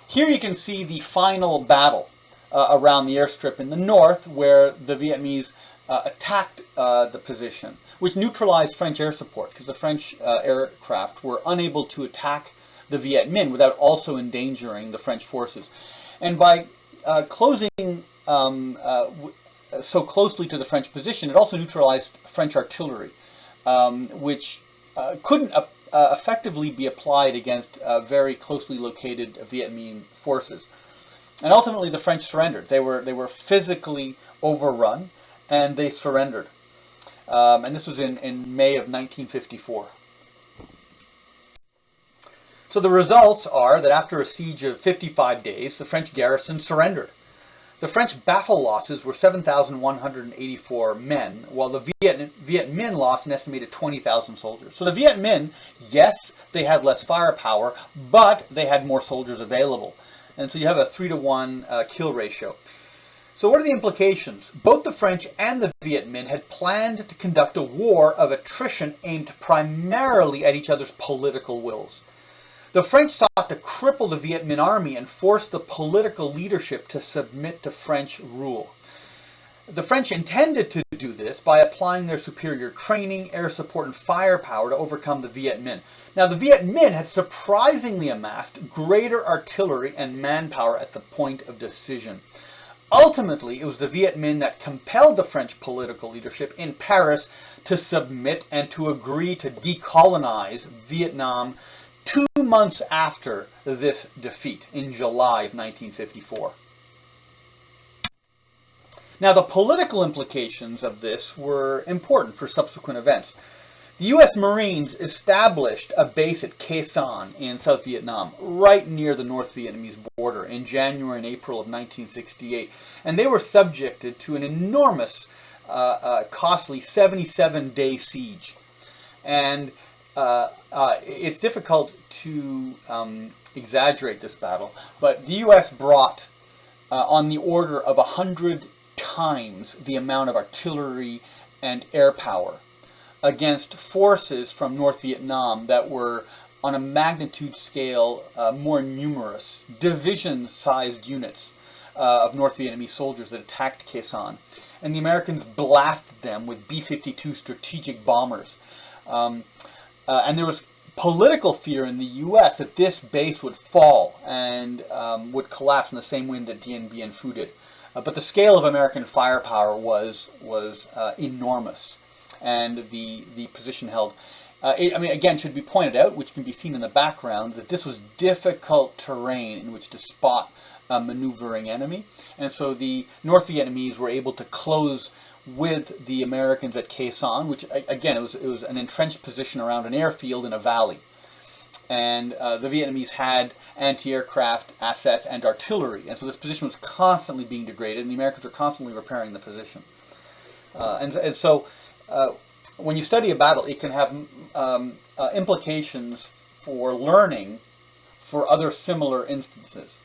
Here you can see the final battle around the airstrip in the north, where the Vietnamese attacked the position, which neutralized French air support, because the French aircraft were unable to attack the Viet Minh without also endangering the French forces. And by closing so closely to the French position, it also neutralized French artillery, which couldn't effectively be applied against very closely located Vietnamese forces. And ultimately the French surrendered. They were physically overrun, and they surrendered. And this was in May of 1954. So the results are that after a siege of 55 days, the French garrison surrendered. The French battle losses were 7,184 men, while the Viet Minh lost an estimated 20,000 soldiers. So the Viet Minh, yes, they had less firepower, but they had more soldiers available. And so you have a 3-to-1 kill ratio. So what are the implications? Both the French and the Viet Minh had planned to conduct a war of attrition aimed primarily at each other's political wills. The French sought to cripple the Viet Minh army and force the political leadership to submit to French rule. The French intended to do this by applying their superior training, air support, and firepower to overcome the Viet Minh. Now, the Viet Minh had surprisingly amassed greater artillery and manpower at the point of decision. Ultimately, it was the Viet Minh that compelled the French political leadership in Paris to submit and to agree to decolonize Vietnam 2 months after this defeat, in July of 1954. Now, the political implications of this were important for subsequent events. The U.S. Marines established a base at Khe Sanh in South Vietnam, right near the North Vietnamese border, in January and April of 1968. And they were subjected to an enormous, costly 77-day siege. And it's difficult to exaggerate this battle, but the U.S. brought on the order of 100 times the amount of artillery and air power against forces from North Vietnam that were on a magnitude scale more numerous, division-sized units of North Vietnamese soldiers that attacked Khe Sanh. And the Americans blasted them with B-52 strategic bombers. And there was political fear in the U.S. that this base would fall and would collapse in the same way that Dien Bien Phu did. But the scale of American firepower was enormous, and the position held. Again, should be pointed out, which can be seen in the background, that this was difficult terrain in which to spot a maneuvering enemy, and so the North Vietnamese were able to close with the Americans at Khe Sanh, which again it was an entrenched position around an airfield in a valley, and the Vietnamese had anti-aircraft assets and artillery, and so this position was constantly being degraded, and the Americans were constantly repairing the position. So when you study a battle, it can have implications for learning for other similar instances.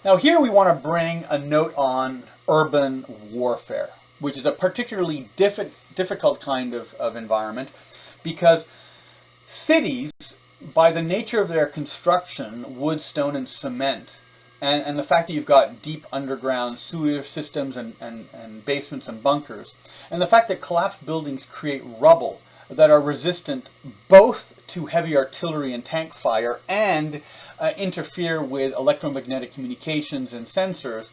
Now here we want to bring a note on urban warfare, which is a particularly difficult kind of environment, because cities, by the nature of their construction, wood, stone, and cement, and the fact that you've got deep underground sewer systems and basements and bunkers, and the fact that collapsed buildings create rubble that are resistant both to heavy artillery and tank fire and interfere with electromagnetic communications and sensors,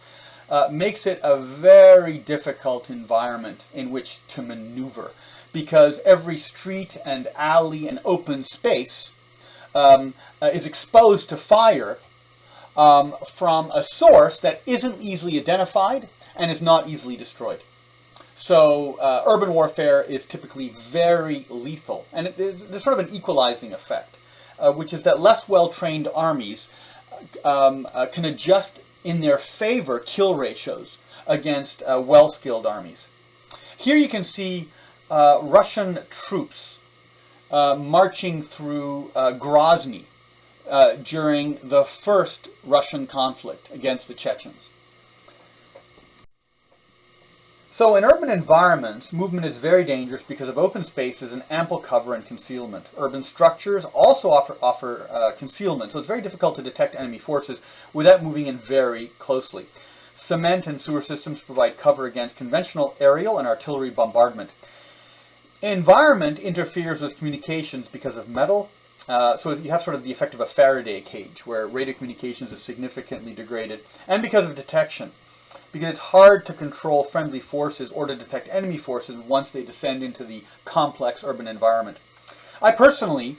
makes it a very difficult environment in which to maneuver, because every street and alley and open space is exposed to fire from a source that isn't easily identified and is not easily destroyed. So urban warfare is typically very lethal, and there's sort of an equalizing effect, which is that less well-trained armies can adjust in their favor kill ratios against well-skilled armies. Here you can see Russian troops marching through Grozny during the first Russian conflict against the Chechens. So in urban environments, movement is very dangerous because of open spaces and ample cover and concealment. Urban structures also offer concealment, so it's very difficult to detect enemy forces without moving in very closely. Cement and sewer systems provide cover against conventional aerial and artillery bombardment. Environment interferes with communications because of metal, so you have sort of the effect of a Faraday cage, where radio communications is significantly degraded, and because of detection, because it's hard to control friendly forces or to detect enemy forces once they descend into the complex urban environment. I personally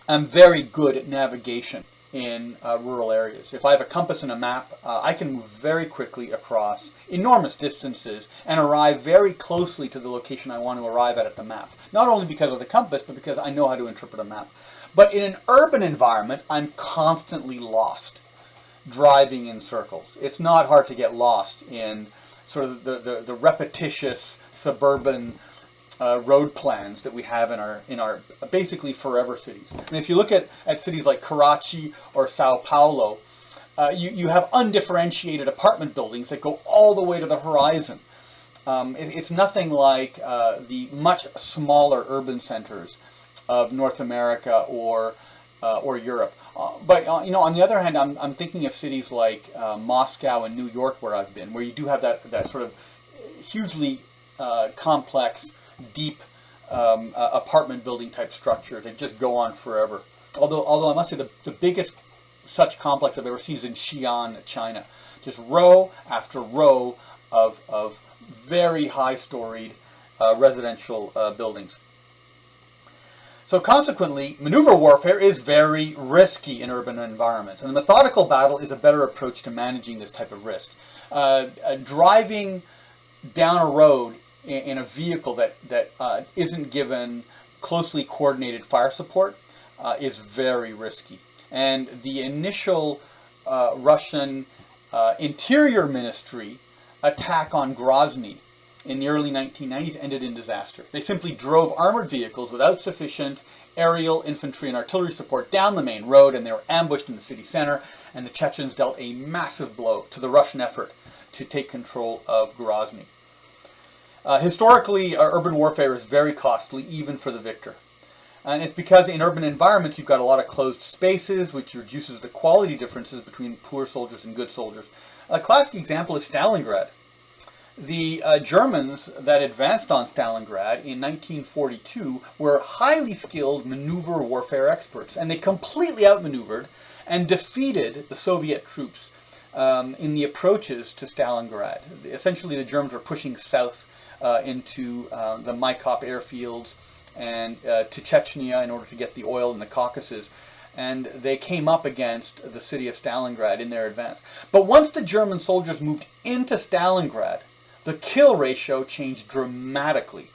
am very good at navigation in rural areas. If I have a compass and a map, I can move very quickly across enormous distances and arrive very closely to the location I want to arrive at the map. Not only because of the compass, but because I know how to interpret a map. But in an urban environment, I'm constantly lost, driving in circles. It's not hard to get lost in sort of the repetitious suburban road plans that we have in our basically forever cities. And if you look at cities like Karachi or Sao Paulo, you have undifferentiated apartment buildings that go all the way to the horizon. It's nothing like the much smaller urban centers of North America or Europe. But on the other hand, I'm thinking of cities like Moscow and New York, where I've been, where you do have that sort of hugely complex, deep apartment building type structures that just go on forever. Although I must say the biggest such complex I've ever seen is in Xi'an, China. Just row after row of very high-storied residential buildings. So consequently, maneuver warfare is very risky in urban environments, and the methodical battle is a better approach to managing this type of risk. Driving down a road in a vehicle that isn't given closely coordinated fire support is very risky. And the initial Russian Interior Ministry attack on Grozny in the early 1990s ended in disaster. They simply drove armored vehicles without sufficient aerial, infantry, and artillery support down the main road, and they were ambushed in the city center, and the Chechens dealt a massive blow to the Russian effort to take control of Grozny. Historically, urban warfare is very costly, even for the victor. And it's because in urban environments you've got a lot of closed spaces, which reduces the quality differences between poor soldiers and good soldiers. A classic example is Stalingrad. The Germans that advanced on Stalingrad in 1942 were highly skilled maneuver warfare experts, and they completely outmaneuvered and defeated the Soviet troops in the approaches to Stalingrad. Essentially, the Germans were pushing south into the Maikop airfields and to Chechnya in order to get the oil in the Caucasus. And they came up against the city of Stalingrad in their advance. But once the German soldiers moved into Stalingrad, the kill ratio changed dramatically.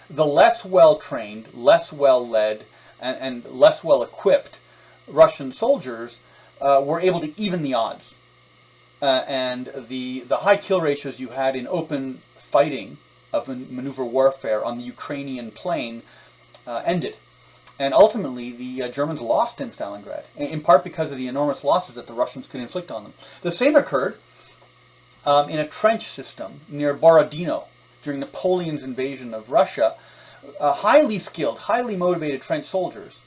The less well-trained, less well-led, and less well-equipped Russian soldiers were able to even the odds. And the high kill ratios you had in open fighting of maneuver warfare on the Ukrainian plain ended. And ultimately, the Germans lost in Stalingrad, in part because of the enormous losses that the Russians could inflict on them. The same occurred in a trench system near Borodino during Napoleon's invasion of Russia. Highly skilled, highly motivated French soldiers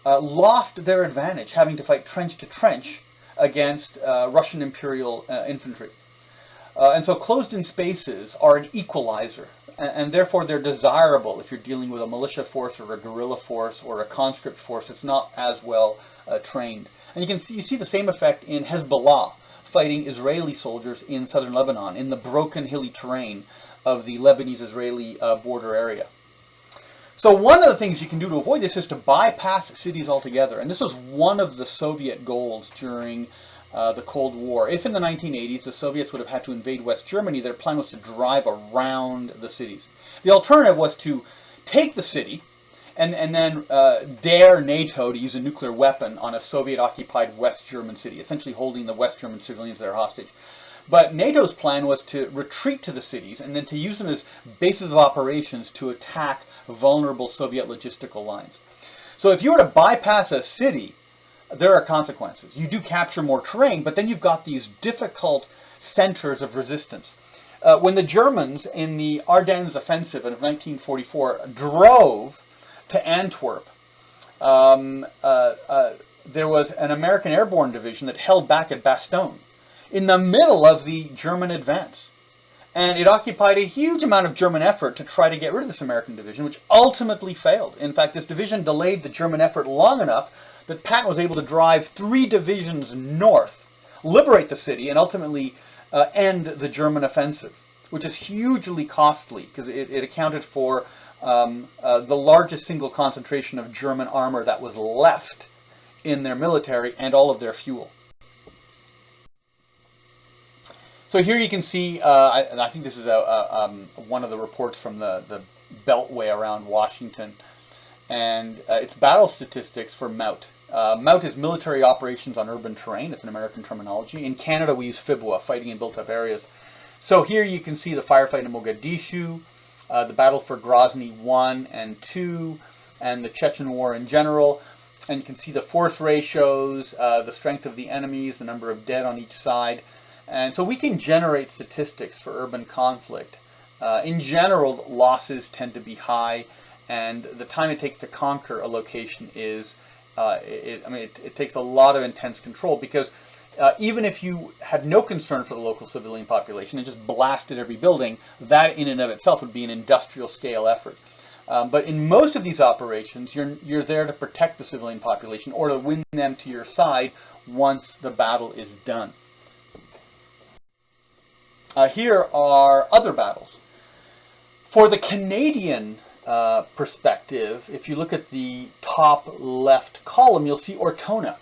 lost their advantage, having to fight trench to trench against Russian imperial infantry. And so closed-in spaces are an equalizer, and therefore they're desirable if you're dealing with a militia force or a guerrilla force or a conscript force that's not as well trained. And you see the same effect in Hezbollah, fighting Israeli soldiers in southern Lebanon, in the broken hilly terrain of the Lebanese-Israeli border area. So one of the things you can do to avoid this is to bypass cities altogether. And this was one of the Soviet goals during the Cold War. If in the 1980s the Soviets would have had to invade West Germany, their plan was to drive around the cities. The alternative was to take the city and then dare NATO to use a nuclear weapon on a Soviet-occupied West German city, essentially holding the West German civilians there hostage. But NATO's plan was to retreat to the cities and then to use them as bases of operations to attack vulnerable Soviet logistical lines. So if you were to bypass a city, there are consequences. You do capture more terrain, but then you've got these difficult centers of resistance. When the Germans in the Ardennes offensive of 1944 drove to Antwerp, there was an American airborne division that held back at Bastogne in the middle of the German advance. And it occupied a huge amount of German effort to try to get rid of this American division, which ultimately failed. In fact, this division delayed the German effort long enough that Patton was able to drive 3 divisions north, liberate the city, and ultimately end the German offensive, which is hugely costly because it accounted for the largest single concentration of German armor that was left in their military and all of their fuel. So here you can see, I think this is one of the reports from the Beltway around Washington, and it's battle statistics for MOUT. MOUT is military operations on urban terrain. It's an American terminology. In Canada, we use FIBWA, fighting in built-up areas. So here you can see the firefight in Mogadishu, the battle for Grozny 1 and 2, and the Chechen War in general. And you can see the force ratios, the strength of the enemies, the number of dead on each side. And so we can generate statistics for urban conflict. In general, losses tend to be high, and the time it takes to conquer a location is, it takes a lot of intense control, because even if you had no concern for the local civilian population and just blasted every building, that in and of itself would be an industrial scale effort. But in most of these operations, you're there to protect the civilian population or to win them to your side once the battle is done. Here are other battles. For the Canadian perspective, if you look at the top left column, you'll see Ortona.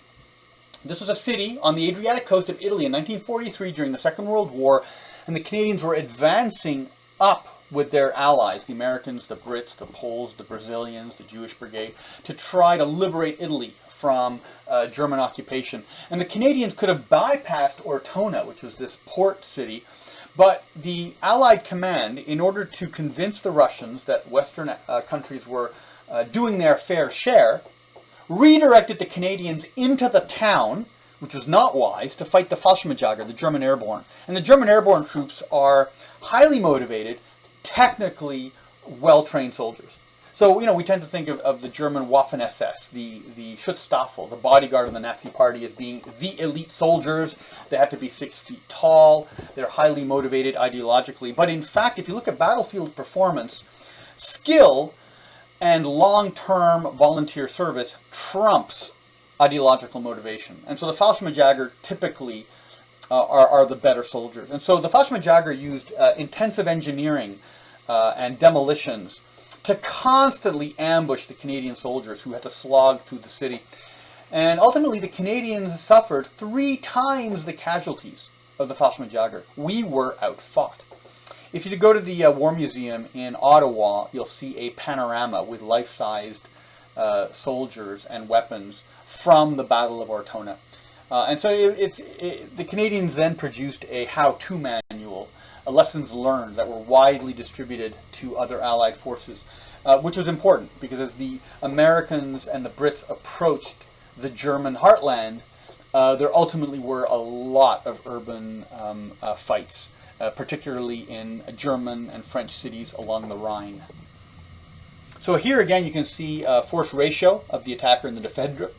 This was a city on the Adriatic coast of Italy in 1943 during the Second World War, and the Canadians were advancing up with their allies, the Americans, the Brits, the Poles, the Brazilians, the Jewish Brigade, to try to liberate Italy from German occupation. And the Canadians could have bypassed Ortona, which was this port city, but the Allied command, in order to convince the Russians that Western countries were doing their fair share, redirected the Canadians into the town, which was not wise, to fight the Fallschirmjäger, the German airborne. And the German airborne troops are highly motivated, technically well-trained soldiers. So, we tend to think of the German Waffen-SS, the Schutzstaffel, the bodyguard of the Nazi Party, as being the elite soldiers. They have to be 6 feet tall. They're highly motivated ideologically. But in fact, if you look at battlefield performance, skill and long-term volunteer service trumps ideological motivation. And so the Fallschirmjäger typically are the better soldiers. And so the Fallschirmjäger used intensive engineering and demolitions to constantly ambush the Canadian soldiers who had to slog through the city. And ultimately, the Canadians suffered 3 times the casualties of the Fallschirmjäger. We were outfought. If you go to the War Museum in Ottawa, you'll see a panorama with life-sized soldiers and weapons from the Battle of Ortona. And so the Canadians then produced a how-to manual, lessons learned that were widely distributed to other Allied forces, which was important because as the Americans and the Brits approached the German heartland, there ultimately were a lot of urban fights, particularly in German and French cities along the Rhine. So here again you can see force ratio of the attacker and the defender,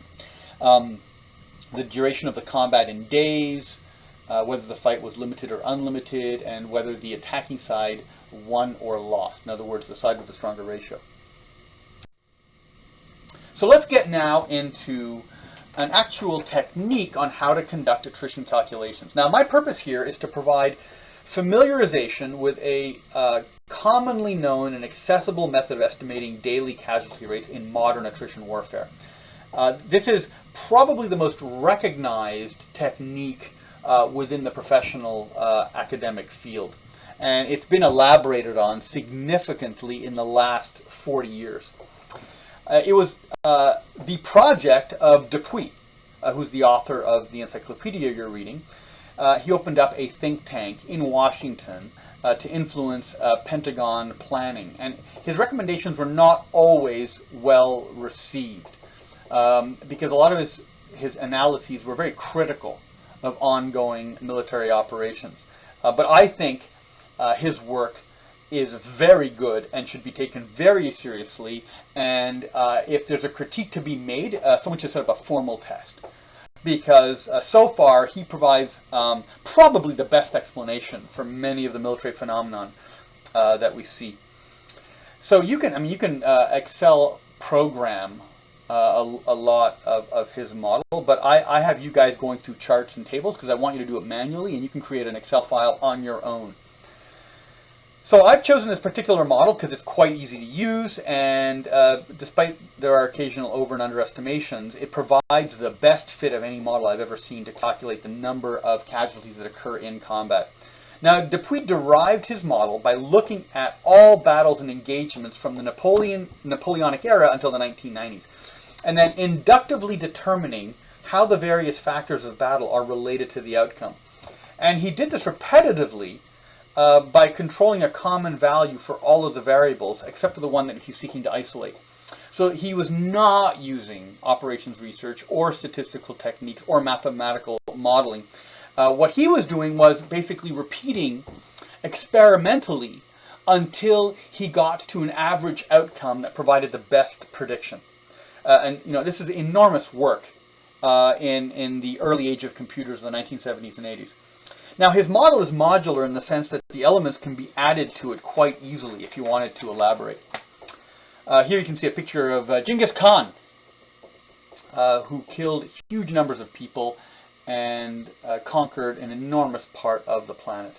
the duration of the combat in days, whether the fight was limited or unlimited, and whether the attacking side won or lost. In other words, the side with the stronger ratio. So let's get now into an actual technique on how to conduct attrition calculations. Now, my purpose here is to provide familiarization with a commonly known and accessible method of estimating daily casualty rates in modern attrition warfare. This is probably the most recognized technique within the professional academic field. And it's been elaborated on significantly in the last 40 years. It was the project of Dupuy, who's the author of the encyclopedia you're reading. He opened up a think tank in Washington to influence Pentagon planning. And his recommendations were not always well received because a lot of his analyses were very critical of ongoing military operations. But I think his work is very good and should be taken very seriously. And if there's a critique to be made, someone should set up a formal test. Because so far he provides probably the best explanation for many of the military phenomenon that we see. So you can Excel program a lot of his model, but I have you guys going through charts and tables because I want you to do it manually, and you can create an Excel file on your own. So I've chosen this particular model because it's quite easy to use, and despite there are occasional over and underestimations, it provides the best fit of any model I've ever seen to calculate the number of casualties that occur in combat. Now, Dupuy derived his model by looking at all battles and engagements from the Napoleonic era until the 1990s, and then inductively determining how the various factors of battle are related to the outcome. And he did this repetitively by controlling a common value for all of the variables except for the one that he's seeking to isolate. So he was not using operations research or statistical techniques or mathematical modeling. What he was doing was basically repeating experimentally until he got to an average outcome that provided the best prediction. And this is enormous work in the early age of computers in the 1970s and 80s. Now, his model is modular in the sense that the elements can be added to it quite easily if you wanted to elaborate. Here you can see a picture of Genghis Khan, who killed huge numbers of people and conquered an enormous part of the planet.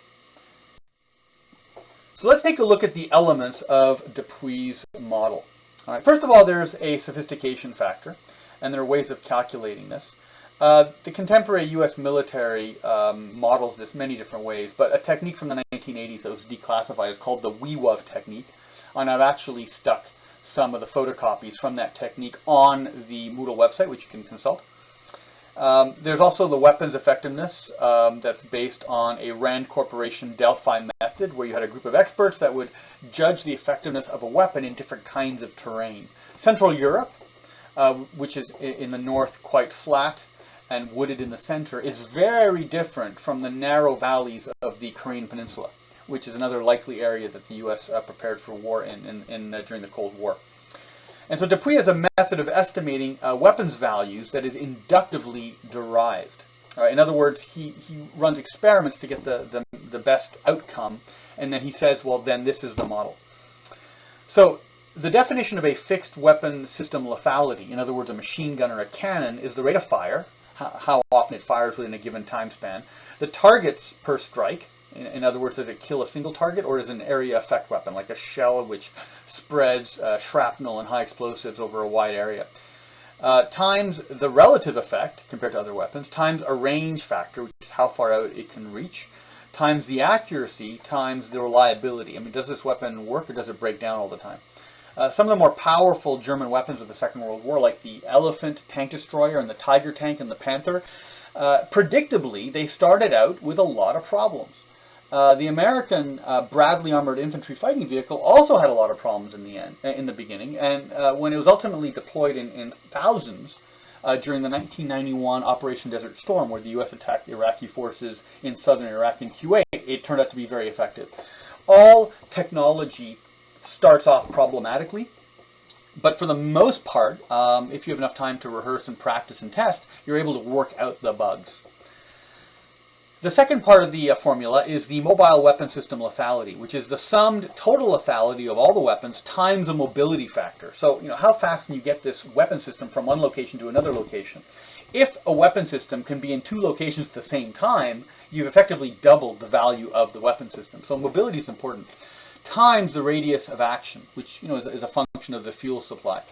So let's take a look at the elements of Dupuy's model. All right, first of all, there's a sophistication factor, and there are ways of calculating this. The contemporary U.S. military models this many different ways, but a technique from the 1980s that was declassified is called the WEWAV technique, and I've actually stuck some of the photocopies from that technique on the Moodle website, which you can consult. There's also the weapons effectiveness that's based on a Rand Corporation Delphi method, where you had a group of experts that would judge the effectiveness of a weapon in different kinds of terrain. Central Europe, which is in the north quite flat and wooded in the center, is very different from the narrow valleys of the Korean Peninsula, which is another likely area that the U.S. Prepared for war during the Cold War. And so Dupuy has a method of estimating weapons values that is inductively derived. All right, in other words, he runs experiments to get the best outcome, and then he says, well, then this is the model. So the definition of a fixed weapon system lethality, in other words, a machine gun or a cannon, is the rate of fire, how often it fires within a given time span, the targets per strike. In other words, does it kill a single target, or is it an area effect weapon, like a shell which spreads shrapnel and high explosives over a wide area? Times the relative effect, compared to other weapons, times a range factor, which is how far out it can reach, times the accuracy, times the reliability. I mean, does this weapon work, or does it break down all the time? Some of the more powerful German weapons of the Second World War, like the Elephant tank destroyer and the Tiger tank and the Panther, predictably, they started out with a lot of problems. The American Bradley armored infantry fighting vehicle also had a lot of problems in the beginning, and when it was ultimately deployed in thousands during the 1991 Operation Desert Storm, where the U.S. attacked Iraqi forces in southern Iraq and Kuwait, it turned out to be very effective. All technology starts off problematically, but for the most part, if you have enough time to rehearse and practice and test, you're able to work out the bugs. The second part of the formula is the mobile weapon system lethality, which is the summed total lethality of all the weapons times a mobility factor. So, how fast can you get this weapon system from one location to another location? if a weapon system can be in two locations at the same time, you've effectively doubled the value of the weapon system. So mobility is important. Times the radius of action, which is a function of the fuel supply.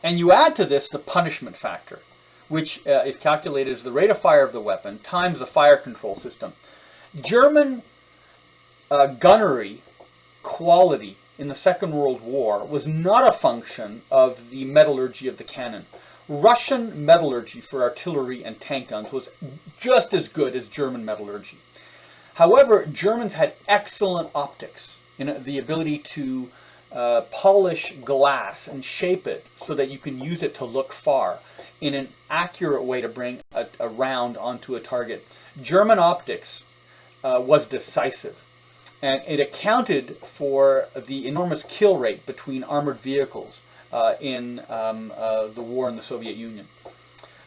And you add to this the punishment factor, which is calculated as the rate of fire of the weapon times the fire control system. German gunnery quality in the Second World War was not a function of the metallurgy of the cannon. Russian metallurgy for artillery and tank guns was just as good as German metallurgy. However, Germans had excellent optics, the ability to polish glass and shape it so that you can use it to look far in an accurate way to bring a round onto a target. German optics was decisive, and it accounted for the enormous kill rate between armored vehicles in the war in the Soviet Union.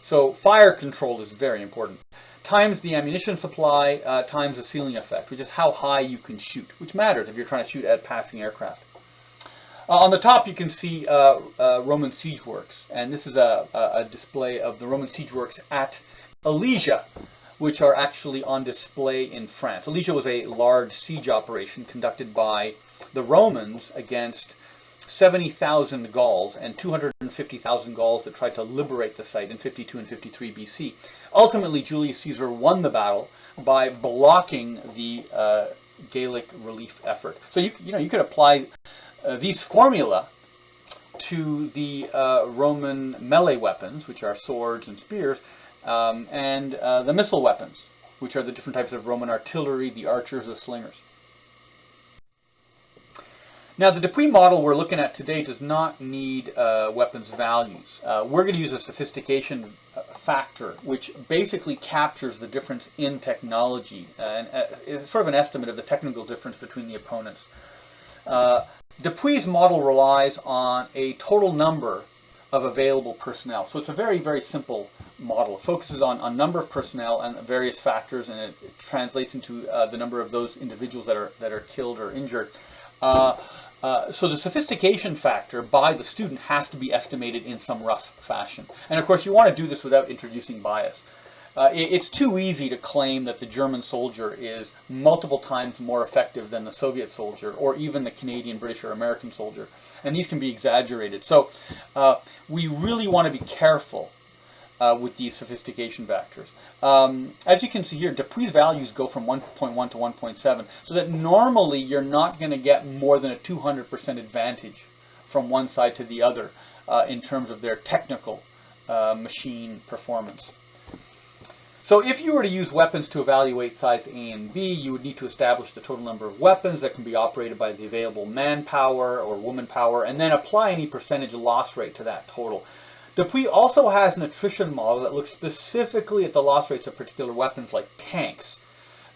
So fire control is very important. Times the ammunition supply times the ceiling effect, which is how high you can shoot, which matters if you're trying to shoot at passing aircraft. On the top you can see Roman siege works, and this is a display of the Roman siege works at Alesia, which are actually on display in France. Alesia was a large siege operation conducted by the Romans against 70,000 Gauls and 250,000 Gauls that tried to liberate the site in 52 and 53 BC. Ultimately, Julius Caesar won the battle by blocking the Gallic relief effort. So you could apply these formula to the Roman melee weapons, which are swords and spears, and the missile weapons, which are the different types of Roman artillery, the archers, the slingers. Now, the Dupuy model we're looking at today does not need weapons values. We're going to use a sophistication factor, which basically captures the difference in technology, and is sort of an estimate of the technical difference between the opponents. Dupuy's model relies on a total number of available personnel. So it's a very, very simple model. It focuses on number of personnel and various factors, and it translates into the number of those individuals that are killed or injured. So the sophistication factor by the student has to be estimated in some rough fashion. And of course you want to do this without introducing bias. It's too easy to claim that the German soldier is multiple times more effective than the Soviet soldier, or even the Canadian, British, or American soldier. And these can be exaggerated. So we really want to be careful with these sophistication factors. As you can see here, Dupuy's values go from 1.1 to 1.7, so that normally you're not going to get more than a 200% advantage from one side to the other in terms of their technical machine performance. So if you were to use weapons to evaluate sides A and B, you would need to establish the total number of weapons that can be operated by the available manpower or womanpower, and then apply any percentage loss rate to that total. Dupuy also has an attrition model that looks specifically at the loss rates of particular weapons like tanks.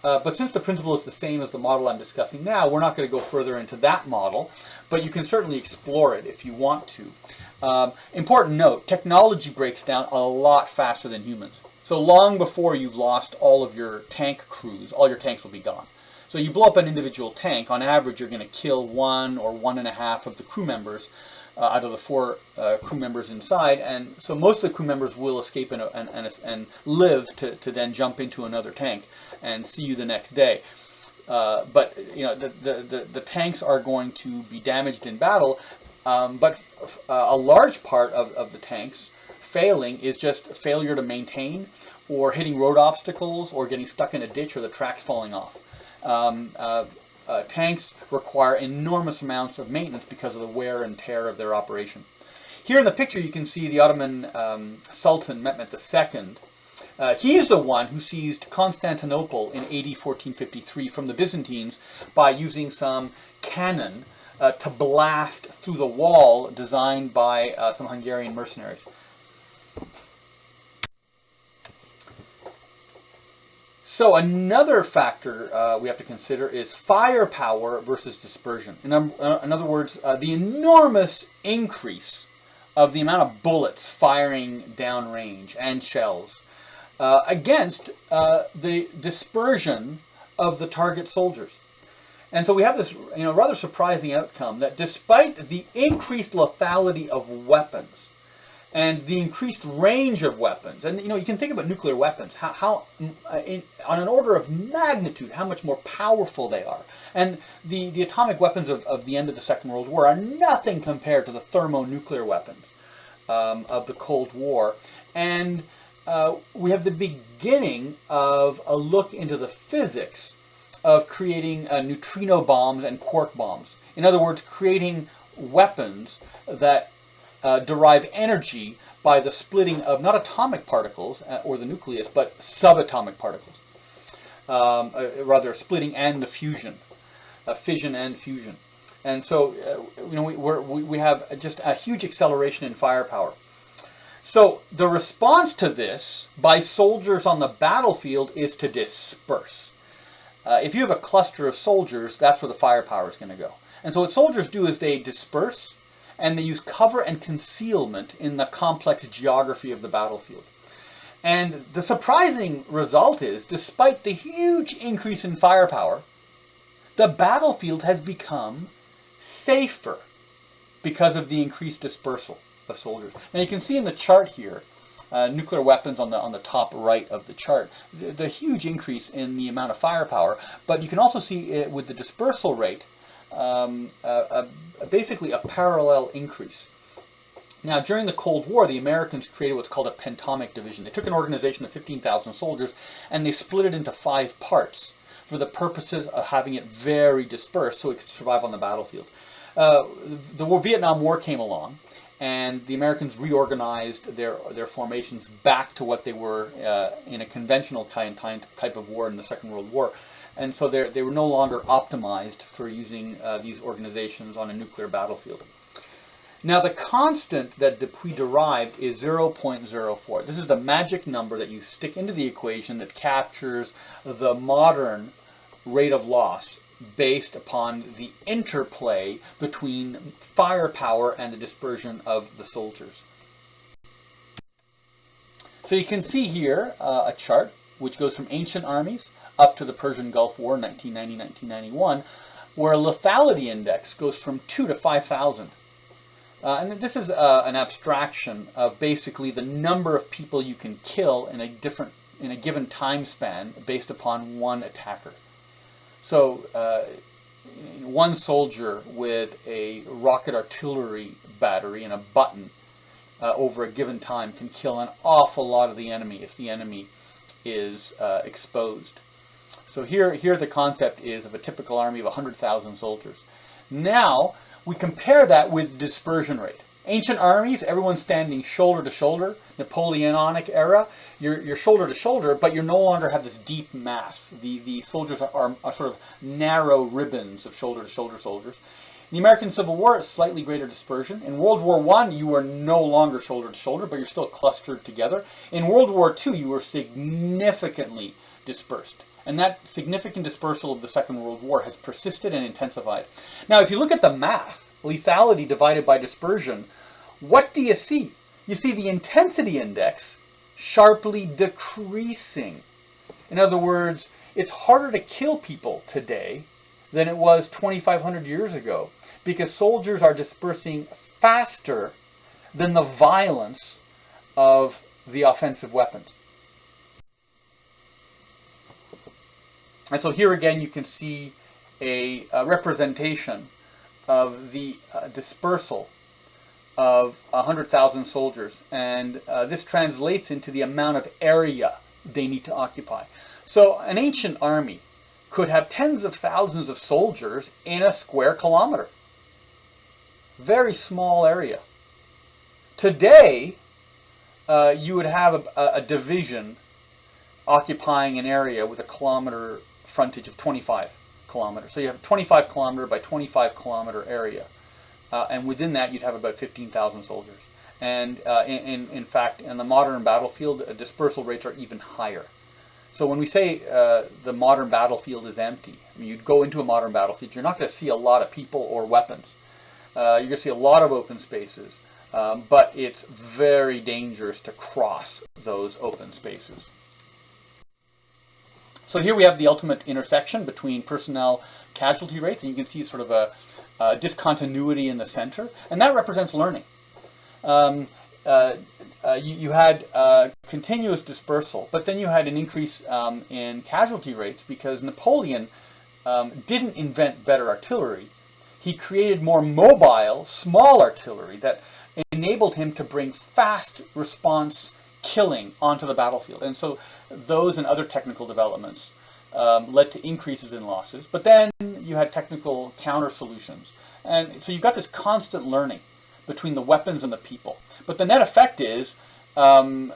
But since the principle is the same as the model I'm discussing now, we're not going to go further into that model, but you can certainly explore it if you want to. Important note, technology breaks down a lot faster than humans. So long before you've lost all of your tank crews, all your tanks will be gone. So you blow up an individual tank, on average you're going to kill 1 or 1.5 of the crew members out of the 4 crew members inside, and so most of the crew members will escape and live to then jump into another tank and see you the next day. But you know, the tanks are going to be damaged in battle, but a large part of the tanks failing is just failure to maintain, or hitting road obstacles, or getting stuck in a ditch, or the tracks falling off. Tanks require enormous amounts of maintenance because of the wear and tear of their operation. Here in the picture you can see the Ottoman Sultan Mehmet II. He's the one who seized Constantinople in AD 1453 from the Byzantines by using some cannon to blast through the wall designed by some Hungarian mercenaries. So another factor we have to consider is firepower versus dispersion. In other words, the enormous increase of the amount of bullets firing downrange and shells against the dispersion of the target soldiers. And so we have this rather surprising outcome that despite the increased lethality of weapons, And the increased range of weapons, and you can think about nuclear weapons, how on an order of magnitude, how much more powerful they are. And the atomic weapons of the end of the Second World War are nothing compared to the thermonuclear weapons of the Cold War. And we have the beginning of a look into the physics of creating neutrino bombs and quark bombs. In other words, creating weapons that derive energy by the splitting of not atomic particles or the nucleus, but subatomic particles. Rather, splitting and the fusion, fission and fusion. And so, we have just a huge acceleration in firepower. So the response to this by soldiers on the battlefield is to disperse. If you have a cluster of soldiers, that's where the firepower is going to go. And so what soldiers do is they disperse, and they use cover and concealment in the complex geography of the battlefield. And the surprising result is, despite the huge increase in firepower, the battlefield has become safer because of the increased dispersal of soldiers. Now you can see in the chart here, nuclear weapons on the top right of the chart, the huge increase in the amount of firepower, but you can also see it with the dispersal rate, basically a parallel increase. Now, during the Cold War, the Americans created what's called a pentomic division. They took an organization of 15,000 soldiers and they split it into 5 parts for the purposes of having it very dispersed so it could survive on the battlefield. The Vietnam War came along, and the Americans reorganized their formations back to what they were in a conventional type of war in the Second World War. And so they were no longer optimized for using these organizations on a nuclear battlefield. Now the constant that Dupuy derived is 0.04. This is the magic number that you stick into the equation that captures the modern rate of loss based upon the interplay between firepower and the dispersion of the soldiers. So you can see here a chart which goes from ancient armies up to the Persian Gulf War, 1990-1991, where a lethality index goes from 2 to 5,000. And this is an abstraction of basically the number of people you can kill in a given time span based upon one attacker. So one soldier with a rocket artillery battery and a button over a given time can kill an awful lot of the enemy if the enemy is exposed. So here the concept is of a typical army of 100,000 soldiers. Now we compare that with the dispersion rate. Ancient armies, everyone's standing shoulder to shoulder. Napoleonic era, you're shoulder to shoulder, but you no longer have this deep mass. The soldiers are sort of narrow ribbons of shoulder to shoulder soldiers. In the American Civil War, it's slightly greater dispersion. In World War I, you were no longer shoulder to shoulder, but you're still clustered together. In World War II, you were significantly dispersed. And that significant dispersal of the Second World War has persisted and intensified. Now, if you look at the math, lethality divided by dispersion, what do you see? You see the intensity index sharply decreasing. In other words, it's harder to kill people today than it was 2,500 years ago because soldiers are dispersing faster than the violence of the offensive weapons. And so here again you can see a representation of the dispersal of 100,000 soldiers. And this translates into the amount of area they need to occupy. So an ancient army could have tens of thousands of soldiers in a square kilometer. Very small area. Today, you would have a division occupying an area with a kilometer frontage of 25 kilometers. So you have a 25 kilometer by 25 kilometer area. And within that, you'd have about 15,000 soldiers. And in fact, in the modern battlefield, dispersal rates are even higher. So when we say the modern battlefield is empty, I mean, you'd go into a modern battlefield, you're not going to see a lot of people or weapons. You're going to see a lot of open spaces, but it's very dangerous to cross those open spaces. So here we have the ultimate intersection between personnel casualty rates, and you can see sort of a discontinuity in the center, and that represents learning. you had continuous dispersal, but then you had an increase in casualty rates because Napoleon didn't invent better artillery. He created more mobile, small artillery that enabled him to bring fast response killing onto the battlefield. And so those and other technical developments led to increases in losses. But then you had technical counter solutions. And so you've got this constant learning between the weapons and the people. But the net effect is the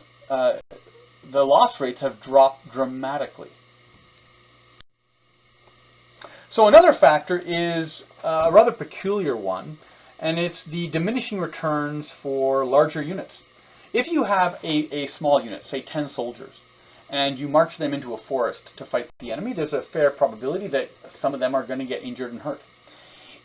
loss rates have dropped dramatically. So another factor is a rather peculiar one, and it's the diminishing returns for larger units. If you have a small unit, say 10 soldiers, and you march them into a forest to fight the enemy, there's a fair probability that some of them are going to get injured and hurt.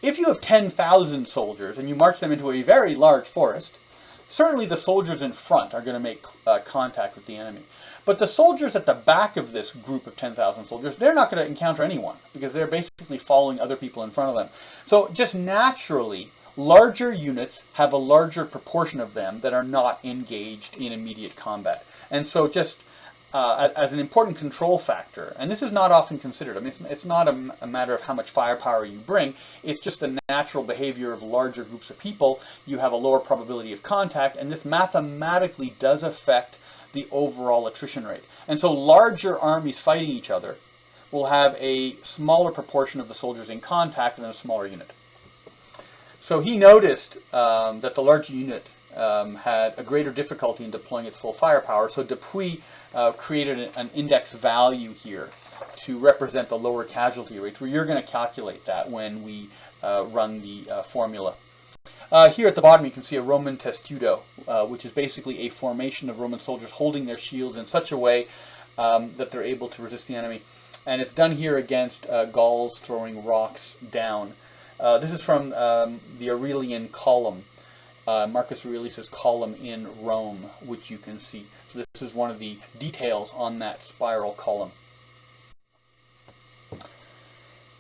If you have 10,000 soldiers and you march them into a very large forest, certainly the soldiers in front are going to make contact with the enemy. But the soldiers at the back of this group of 10,000 soldiers, they're not going to encounter anyone because they're basically following other people in front of them. So just naturally, larger units have a larger proportion of them that are not engaged in immediate combat. And so just as an important control factor, and this is not often considered. I mean, it's not a matter of how much firepower you bring. It's just the natural behavior of larger groups of people. You have a lower probability of contact, and this mathematically does affect the overall attrition rate. And so larger armies fighting each other will have a smaller proportion of the soldiers in contact and a smaller unit. So he noticed that the larger unit had a greater difficulty in deploying its full firepower. So Dupuy created an index value here to represent the lower casualty rates. Where you're going to calculate that when we run the formula. Here at the bottom you can see a Roman testudo, which is basically a formation of Roman soldiers holding their shields in such a way that they're able to resist the enemy. And it's done here against Gauls throwing rocks down. This is from the Aurelian column, Marcus Aurelius' column in Rome, which you can see. So this is one of the details on that spiral column.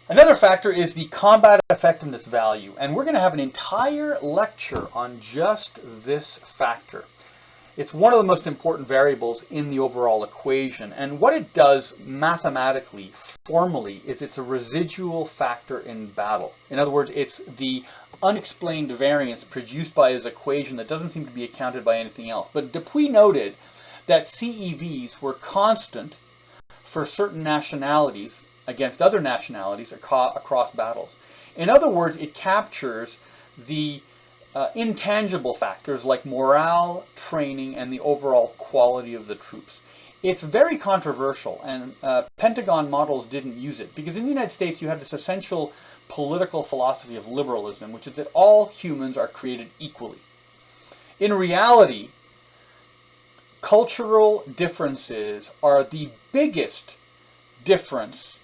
Another factor is the combat effectiveness value, and we're going to have an entire lecture on just this factor. It's one of the most important variables in the overall equation, and what it does mathematically, formally, is it's a residual factor in battle. In other words, it's the unexplained variance produced by his equation that doesn't seem to be accounted by anything else. But Dupuy noted that CEVs were constant for certain nationalities against other nationalities across battles. In other words, it captures the intangible factors like morale, training, and the overall quality of the troops. It's very controversial, and Pentagon models didn't use it, because in the United States you have this essential political philosophy of liberalism, which is that all humans are created equally. In reality, cultural differences are the biggest difference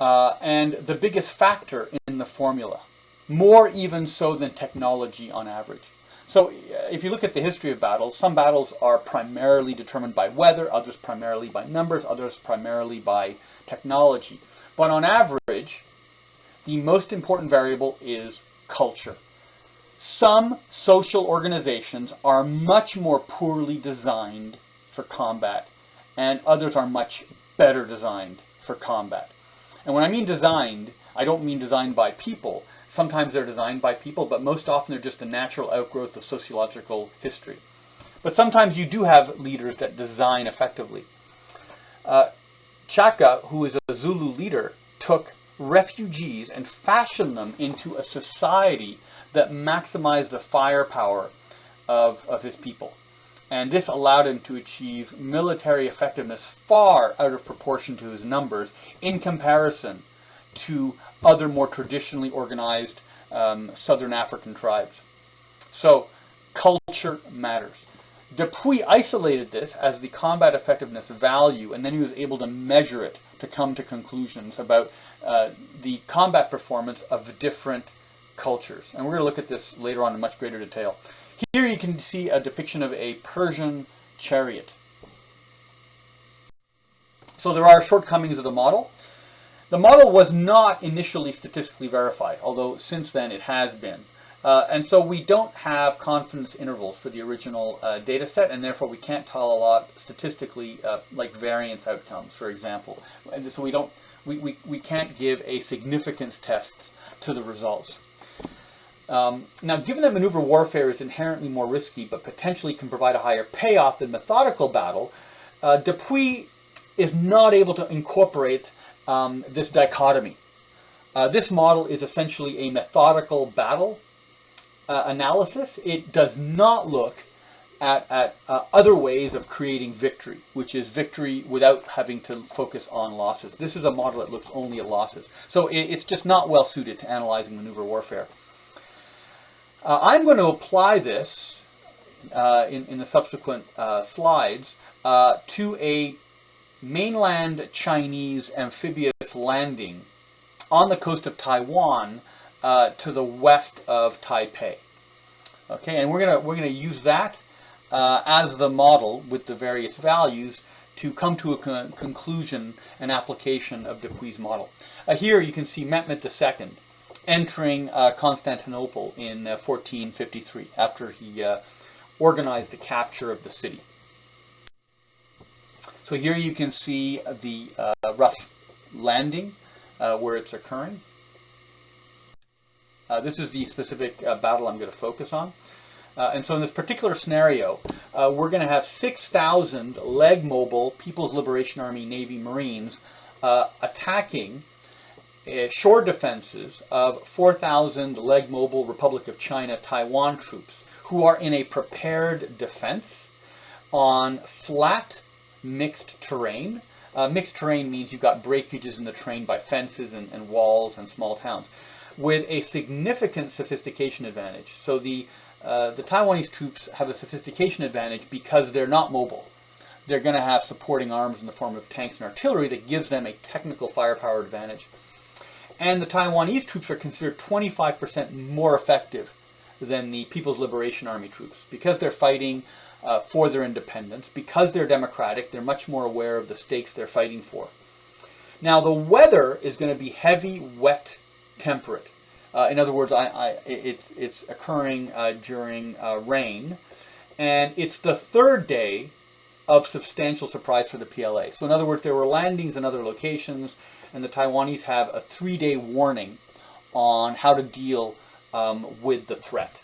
and the biggest factor in the formula, more even so than technology on average. So if you look at the history of battles, some battles are primarily determined by weather, others primarily by numbers, others primarily by technology. But on average, the most important variable is culture. Some social organizations are much more poorly designed for combat, and others are much better designed for combat. And when I mean designed, I don't mean designed by people. Sometimes they're designed by people, but most often they're just a natural outgrowth of sociological history. But sometimes you do have leaders that design effectively. Chaka, who is a Zulu leader, took refugees and fashioned them into a society that maximized the firepower of his people. And this allowed him to achieve military effectiveness far out of proportion to his numbers in comparison to other more traditionally organized Southern African tribes. So culture matters. Dupuy isolated this as the combat effectiveness value, and then he was able to measure it to come to conclusions about the combat performance of different cultures. And we're going to look at this later on in much greater detail. Here you can see a depiction of a Persian chariot. So there are shortcomings of the model. The model was not initially statistically verified, although since then it has been. And so we don't have confidence intervals for the original data set, and therefore we can't tell a lot statistically, like variance outcomes, for example. And so we can't give a significance test to the results. Now, given that maneuver warfare is inherently more risky, but potentially can provide a higher payoff than methodical battle, Dupuy is not able to incorporate this dichotomy. This model is essentially a methodical battle analysis. It does not look at other ways of creating victory, which is victory without having to focus on losses. This is a model that looks only at losses. So it's just not well suited to analyzing maneuver warfare. I'm going to apply this in the subsequent slides to a mainland Chinese amphibious landing on the coast of Taiwan to the west of Taipei. Okay, and we're gonna use that as the model with the various values to come to a conclusion and application of Dupuy's model. Here you can see Mehmet II entering Constantinople in 1453 after he organized the capture of the city. So here you can see the rough landing where it's occurring. This is the specific battle I'm going to focus on. And so in this particular scenario, we're going to have 6,000 leg-mobile People's Liberation Army Navy Marines attacking shore defenses of 4,000 leg-mobile Republic of China Taiwan troops who are in a prepared defense on flat mixed terrain. Mixed terrain means you've got breakages in the terrain by fences and walls and small towns, with a significant sophistication advantage. So the Taiwanese troops have a sophistication advantage because they're not mobile. They're going to have supporting arms in the form of tanks and artillery that gives them a technical firepower advantage. And the Taiwanese troops are considered 25% more effective than the People's Liberation Army troops because they're fighting for their independence. Because they're democratic, they're much more aware of the stakes they're fighting for. Now, the weather is going to be heavy, wet, temperate. In other words, it's occurring during rain. And it's the third day of substantial surprise for the PLA. So in other words, there were landings in other locations, and the Taiwanese have a 3-day warning on how to deal with the threat.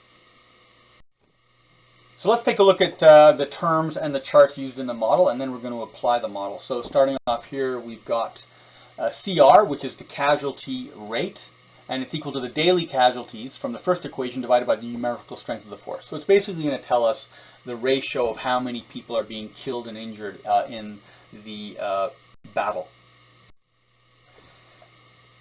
So let's take a look at the terms and the charts used in the model, and then we're going to apply the model. So starting off here, we've got CR, which is the casualty rate, and it's equal to the daily casualties from the first equation divided by the numerical strength of the force. So it's basically going to tell us the ratio of how many people are being killed and injured in the battle.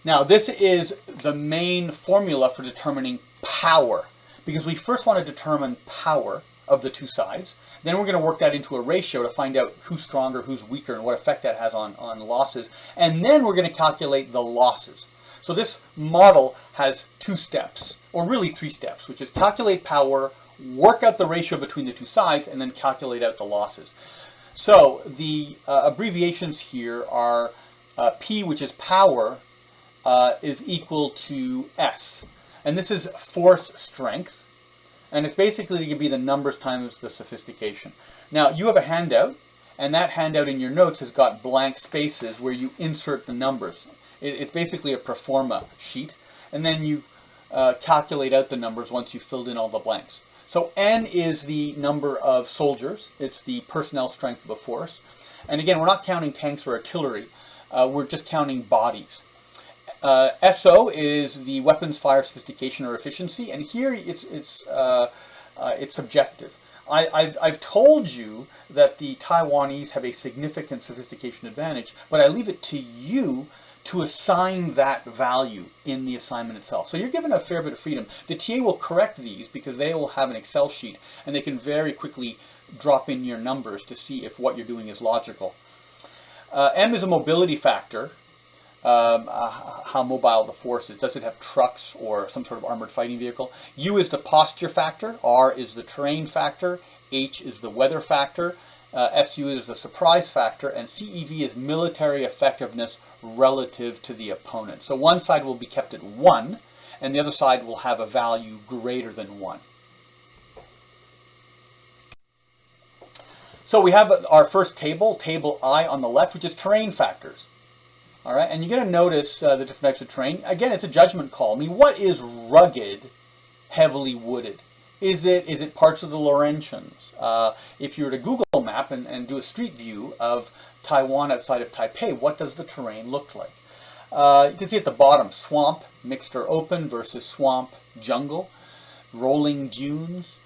Now, this is the main formula for determining power, because we first want to determine power of the two sides. Then we're going to work that into a ratio to find out who's stronger, who's weaker, and what effect that has on losses. And then we're going to calculate the losses. So this model has 2 steps, or really 3 steps, which is calculate power, work out the ratio between the two sides, and then calculate out the losses. So the abbreviations here are P, which is power, is equal to S. And this is force strength. And it's basically going to be the numbers times the sophistication. Now, you have a handout, and that handout in your notes has got blank spaces where you insert the numbers. It's basically a pro forma sheet, and then you calculate out the numbers once you've filled in all the blanks. So N is the number of soldiers. It's the personnel strength of a force. And again, we're not counting tanks or artillery. We're just counting bodies. SO is the weapons fire sophistication or efficiency, and here it's subjective. I've told you that the Taiwanese have a significant sophistication advantage, but I leave it to you to assign that value in the assignment itself. So you're given a fair bit of freedom. The TA will correct these because they will have an Excel sheet, and they can very quickly drop in your numbers to see if what you're doing is logical. M is a mobility factor. How mobile the force is. Does it have trucks or some sort of armored fighting vehicle? U is the posture factor. R is the terrain factor. H is the weather factor. SU is the surprise factor. And CEV is military effectiveness relative to the opponent. So one side will be kept at 1, and the other side will have a value greater than 1. So we have our first table, table I on the left, which is terrain factors. All right, and you're going to notice the different types of terrain. Again, it's a judgment call. I mean, what is rugged, heavily wooded? Is it parts of the Laurentians? If you were to Google map and do a street view of Taiwan outside of Taipei, what does the terrain look like? You can see at the bottom, swamp, mixed or open versus swamp, jungle, rolling dunes,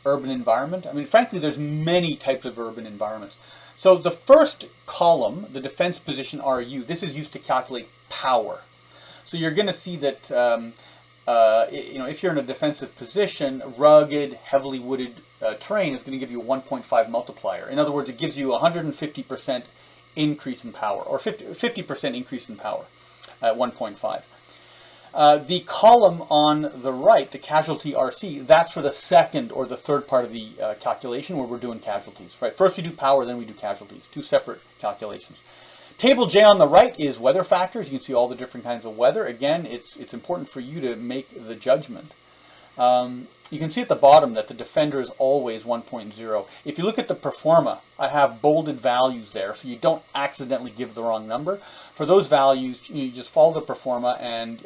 urban environment. I mean, frankly, there's many types of urban environments. So the first column, the defense position RU, this is used to calculate power. So you're going to see that if you're in a defensive position, rugged, heavily wooded terrain is going to give you a 1.5 multiplier. In other words, it gives you 150% increase in power, or 50% increase in power at 1.5. The column on the right, the casualty RC, that's for the second or the third part of the calculation where we're doing casualties. Right? First we do power, then we do casualties. Two separate calculations. Table J on the right is weather factors. You can see all the different kinds of weather. Again, it's important for you to make the judgment. You can see at the bottom that the defender is always 1.0. If you look at the performa, I have bolded values there, so you don't accidentally give the wrong number. For those values, you just follow the performa and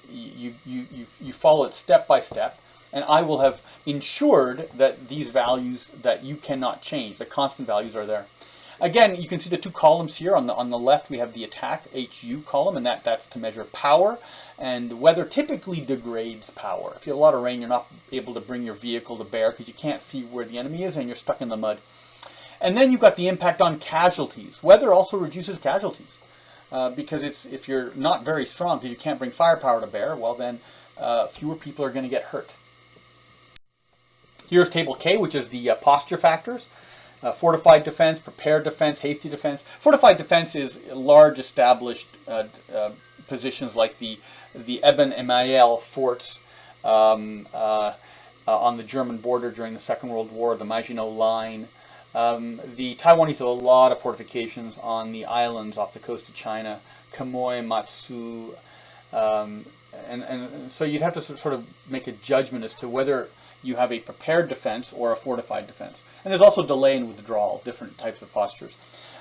you follow it step by step. And I will have ensured that these values that you cannot change, the constant values are there. Again, you can see the two columns here. On the left, we have the attack HU column, and that's to measure power. And weather typically degrades power. If you have a lot of rain, you're not able to bring your vehicle to bear because you can't see where the enemy is and you're stuck in the mud. And then you've got the impact on casualties. Weather also reduces casualties because if you're not very strong because you can't bring firepower to bear, well then fewer people are going to get hurt. Here's table K, which is the posture factors. Fortified defense, prepared defense, hasty defense. Fortified defense is large established positions like the Eben Emael forts on the German border during the Second World War, the Maginot Line. The Taiwanese have a lot of fortifications on the islands off the coast of China, Quemoy, Matsu, and so you'd have to sort of make a judgment as to whether you have a prepared defense or a fortified defense. And there's also delay and withdrawal, different types of postures.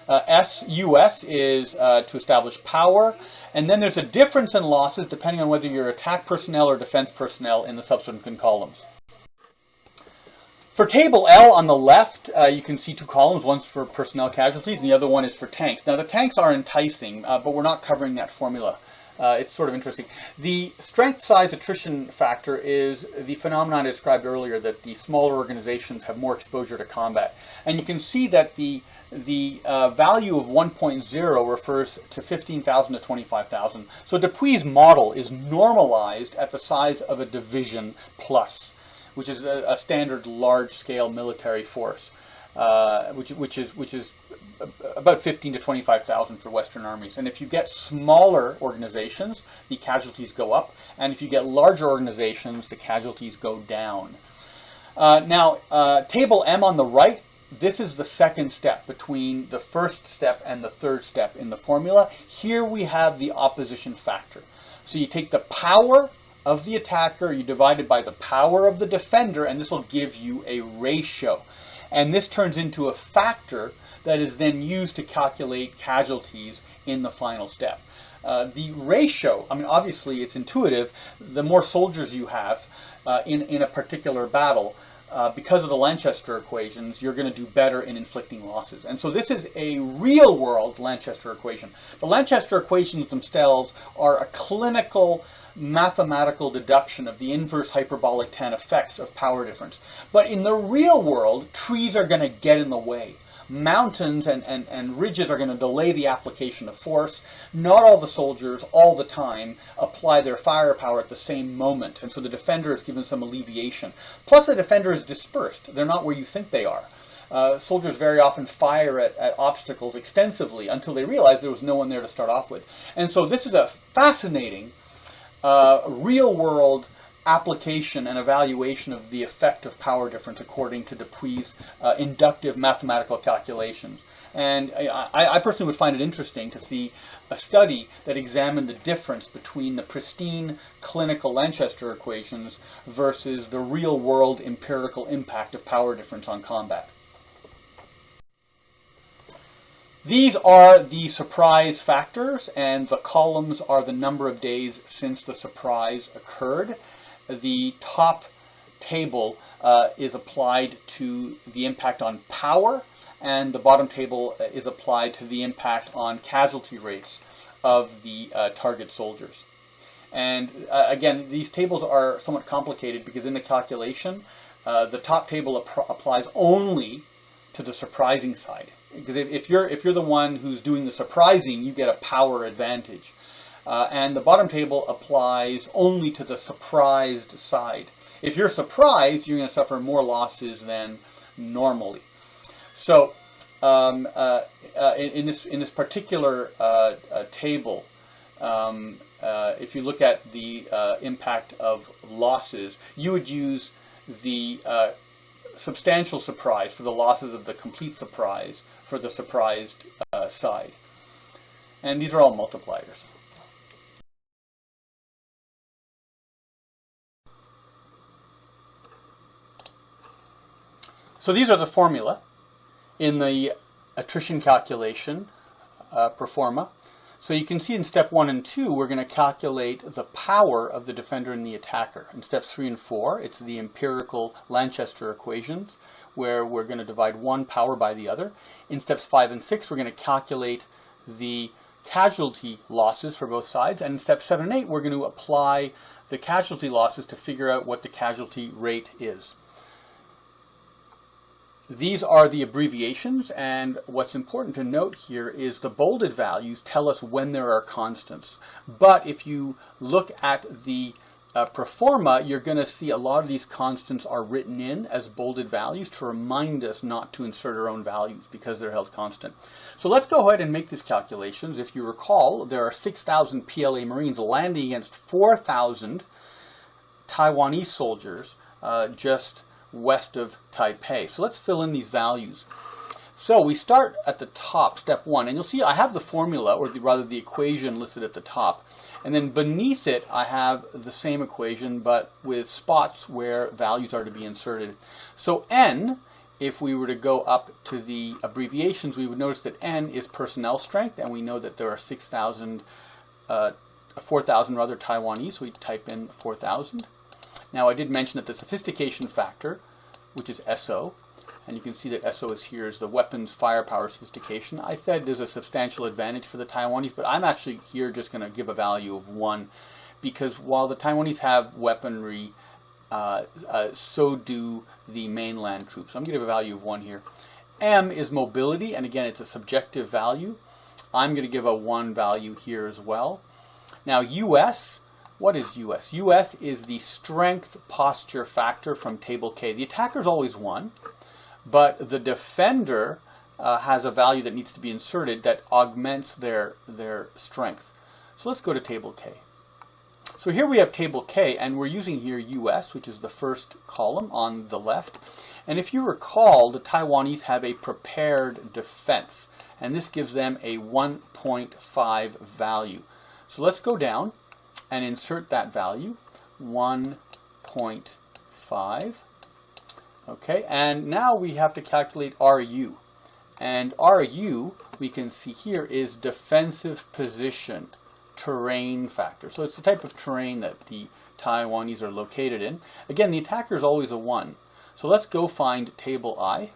US is to establish power, and then there's a difference in losses depending on whether you're attack personnel or defense personnel in the subsequent columns. For table L on the left, you can see two columns. One's for personnel casualties and the other one is for tanks. Now the tanks are enticing, but we're not covering that formula. It's sort of interesting. The strength size attrition factor is the phenomenon I described earlier, that the smaller organizations have more exposure to combat. And you can see that the value of 1.0 refers to 15,000 to 25,000. So Dupuis' model is normalized at the size of a division plus, which is a standard large-scale military force, which is about 15 to 25,000 for Western armies. And if you get smaller organizations, the casualties go up. And if you get larger organizations, the casualties go down. Now, table M on the right, this is the second step between the first step and the third step in the formula. Here we have the opposition factor. So you take the power of the attacker, you divide it by the power of the defender, and this will give you a ratio. And this turns into a factor that is then used to calculate casualties in the final step. The ratio, I mean, obviously it's intuitive. The more soldiers you have in a particular battle, because of the Lanchester equations, you're going to do better in inflicting losses. And so this is a real-world Lanchester equation. The Lanchester equations themselves are a clinical mathematical deduction of the inverse hyperbolic tan effects of power difference. But in the real world, trees are going to get in the way. Mountains and ridges are going to delay the application of force. Not all the soldiers, all the time, apply their firepower at the same moment. And so the defender is given some alleviation. Plus the defender is dispersed. They're not where you think they are. Soldiers very often fire at obstacles extensively until they realize there was no one there to start off with. And so this is a fascinating real-world application and evaluation of the effect of power difference according to Dupuis' inductive mathematical calculations. And I personally would find it interesting to see a study that examined the difference between the pristine clinical Lanchester equations versus the real-world empirical impact of power difference on combat. These are the surprise factors, and the columns are the number of days since the surprise occurred. The top table is applied to the impact on power, and the bottom table is applied to the impact on casualty rates of the target soldiers. And again, these tables are somewhat complicated because in the calculation, the top table applies only to the surprising side. Because if you're the one who's doing the surprising, you get a power advantage. And the bottom table applies only to the surprised side. If you're surprised, you're going to suffer more losses than normally. So in this particular table, if you look at the impact of losses, you would use the substantial surprise for the losses of the complete surprise for the surprised side. And these are all multipliers. So these are the formula in the attrition calculation pro forma. So you can see in step 1 and 2, we're going to calculate the power of the defender and the attacker. In steps 3 and 4, it's the empirical Lanchester equations, where we're going to divide one power by the other. In steps 5 and 6, we're going to calculate the casualty losses for both sides. And in steps 7 and 8, we're going to apply the casualty losses to figure out what the casualty rate is. These are the abbreviations, and what's important to note here is the bolded values tell us when there are constants. But if you look at the pro forma, you're going to see a lot of these constants are written in as bolded values to remind us not to insert our own values because they're held constant. So let's go ahead and make these calculations. If you recall, there are 6,000 PLA Marines landing against 4,000 Taiwanese soldiers just west of Taipei. So let's fill in these values. So we start at the top, step 1, and you'll see I have the formula, or rather the equation listed at the top. And then beneath it, I have the same equation, but with spots where values are to be inserted. So N, if we were to go up to the abbreviations, we would notice that N is personnel strength, and we know that there are 4,000 rather Taiwanese, so we type in 4,000. Now I did mention that the sophistication factor, which is SO, and you can see that SO is here is the weapons firepower sophistication. I said there's a substantial advantage for the Taiwanese, but I'm actually here just going to give a value of 1, because while the Taiwanese have weaponry, so do the mainland troops. So I'm going to give a value of 1 here. M is mobility, and again it's a subjective value. I'm going to give a 1 value here as well. Now US, what is US? US is the strength posture factor from table K. The attacker is always 1. But the defender has a value that needs to be inserted that augments their strength. So let's go to table K. So here we have table K, and we're using here US, which is the first column on the left. And if you recall, the Taiwanese have a prepared defense, and this gives them a 1.5 value. So let's go down and insert that value, 1.5. Okay, and now we have to calculate RU. And RU, we can see here, is defensive position terrain factor. So it's the type of terrain that the Taiwanese are located in. Again, the attacker is always a 1. So let's go find table I.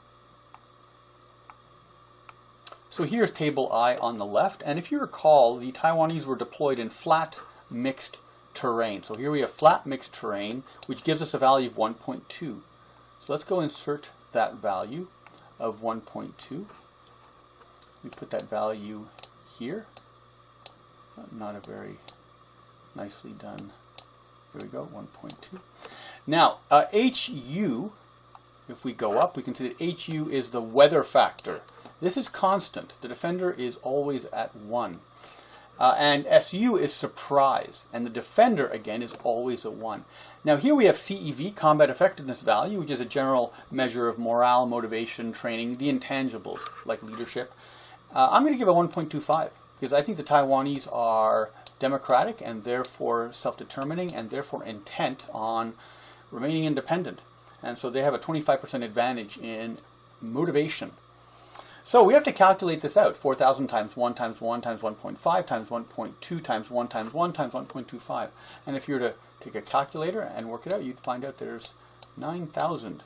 So here's table I on the left. And if you recall, the Taiwanese were deployed in flat mixed terrain. So here we have flat mixed terrain, which gives us a value of 1.2. So let's go insert that value of 1.2. We put that value here. Not a very nicely done. Here we go, 1.2. Now, HU, if we go up, we can see that HU is the weather factor. This is constant. The defender is always at 1. And SU is surprise, and the defender, again, is always a 1. Now here we have CEV, combat effectiveness value, which is a general measure of morale, motivation, training, the intangibles, like leadership. I'm going to give a 1.25 because I think the Taiwanese are democratic and therefore self-determining and therefore intent on remaining independent. And so they have a 25% advantage in motivation. So we have to calculate this out. 4,000 times 1 times 1 times 1.5 times 1.2 times 1 times 1 times 1.25. And if you were to take a calculator and work it out, you'd find out there's 9,000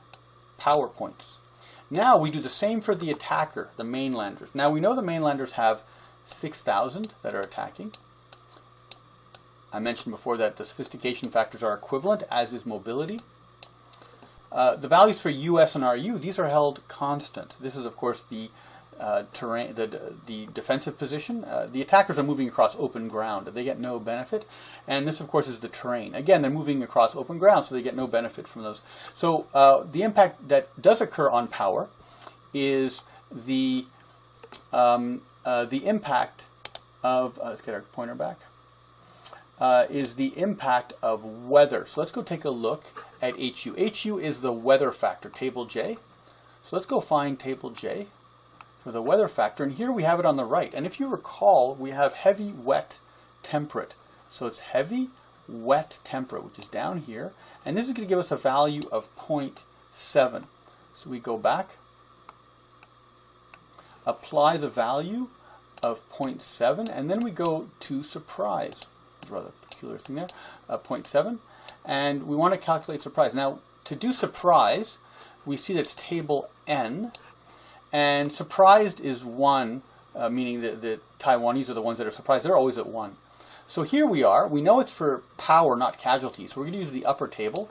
power points. Now we do the same for the attacker, the mainlanders. Now we know the mainlanders have 6,000 that are attacking. I mentioned before that the sophistication factors are equivalent, as is mobility. The values for US and RU, these are held constant. This is, of course, the terrain, the defensive position. The attackers are moving across open ground. They get no benefit. And this, of course, is the terrain. Again, they're moving across open ground, so they get no benefit from those. So the impact that does occur on power is the impact of, let's get our pointer back, is the impact of weather. So let's go take a look at HU. HU is the weather factor, table J. So let's go find table J for the weather factor. And here we have it on the right. And if you recall, we have heavy, wet, temperate. So it's heavy, wet, temperate, which is down here. And this is going to give us a value of 0.7. So we go back, apply the value of 0.7, and then we go to surprise. Rather peculiar thing there, 0.7, and we want to calculate surprise. Now, to do surprise, we see that's table N, and surprised is 1, meaning that the Taiwanese are the ones that are surprised. They're always at 1. So here we are. We know it's for power, not casualty, so we're going to use the upper table,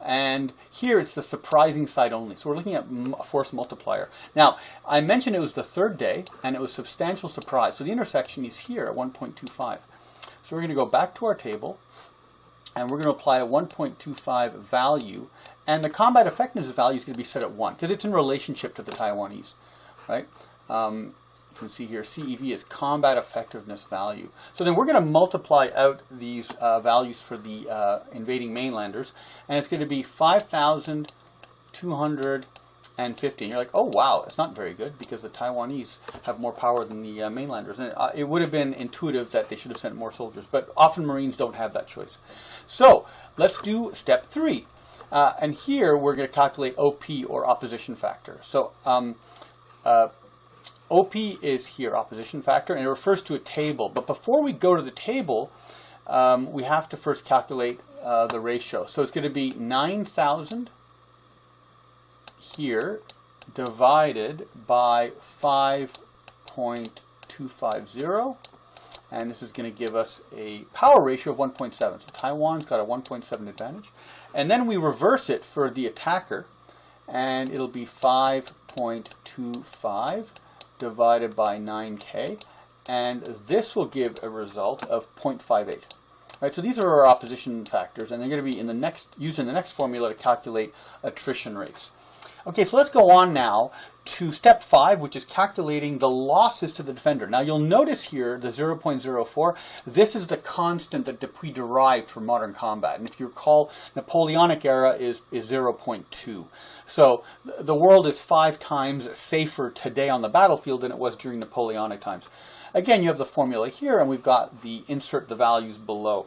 and here it's the surprising side only. So we're looking at a force multiplier. Now, I mentioned it was the third day, and it was substantial surprise, so the intersection is here at 1.25. So we're going to go back to our table, and we're going to apply a 1.25 value, and the combat effectiveness value is going to be set at 1, because it's in relationship to the Taiwanese, right? You can see here, CEV is combat effectiveness value. So then we're going to multiply out these values for the invading mainlanders, and it's going to be 5,250. And you're like, oh wow, it's not very good because the Taiwanese have more power than the mainlanders. And it would have been intuitive that they should have sent more soldiers, but often Marines don't have that choice. So let's do step 3. And here we're going to calculate OP, or opposition factor. So OP is here, opposition factor, and it refers to a table. But before we go to the table, we have to first calculate the ratio. So it's going to be 9,000 here divided by 5.250, and this is going to give us a power ratio of 1.7. So Taiwan's got a 1.7 advantage. And then we reverse it for the attacker, and it'll be 5.25 divided by 9K, and this will give a result of 0.58. Right, so these are our opposition factors, and they're going to be in the next, used in the next formula to calculate attrition rates. Okay, so let's go on now to step 5, which is calculating the losses to the defender. Now you'll notice here the 0.04. This is the constant that Dupuy derived for modern combat. And if you recall, Napoleonic era is 0.2. So the world is 5 times safer today on the battlefield than it was during Napoleonic times. Again, you have the formula here, and we've got the insert the values below.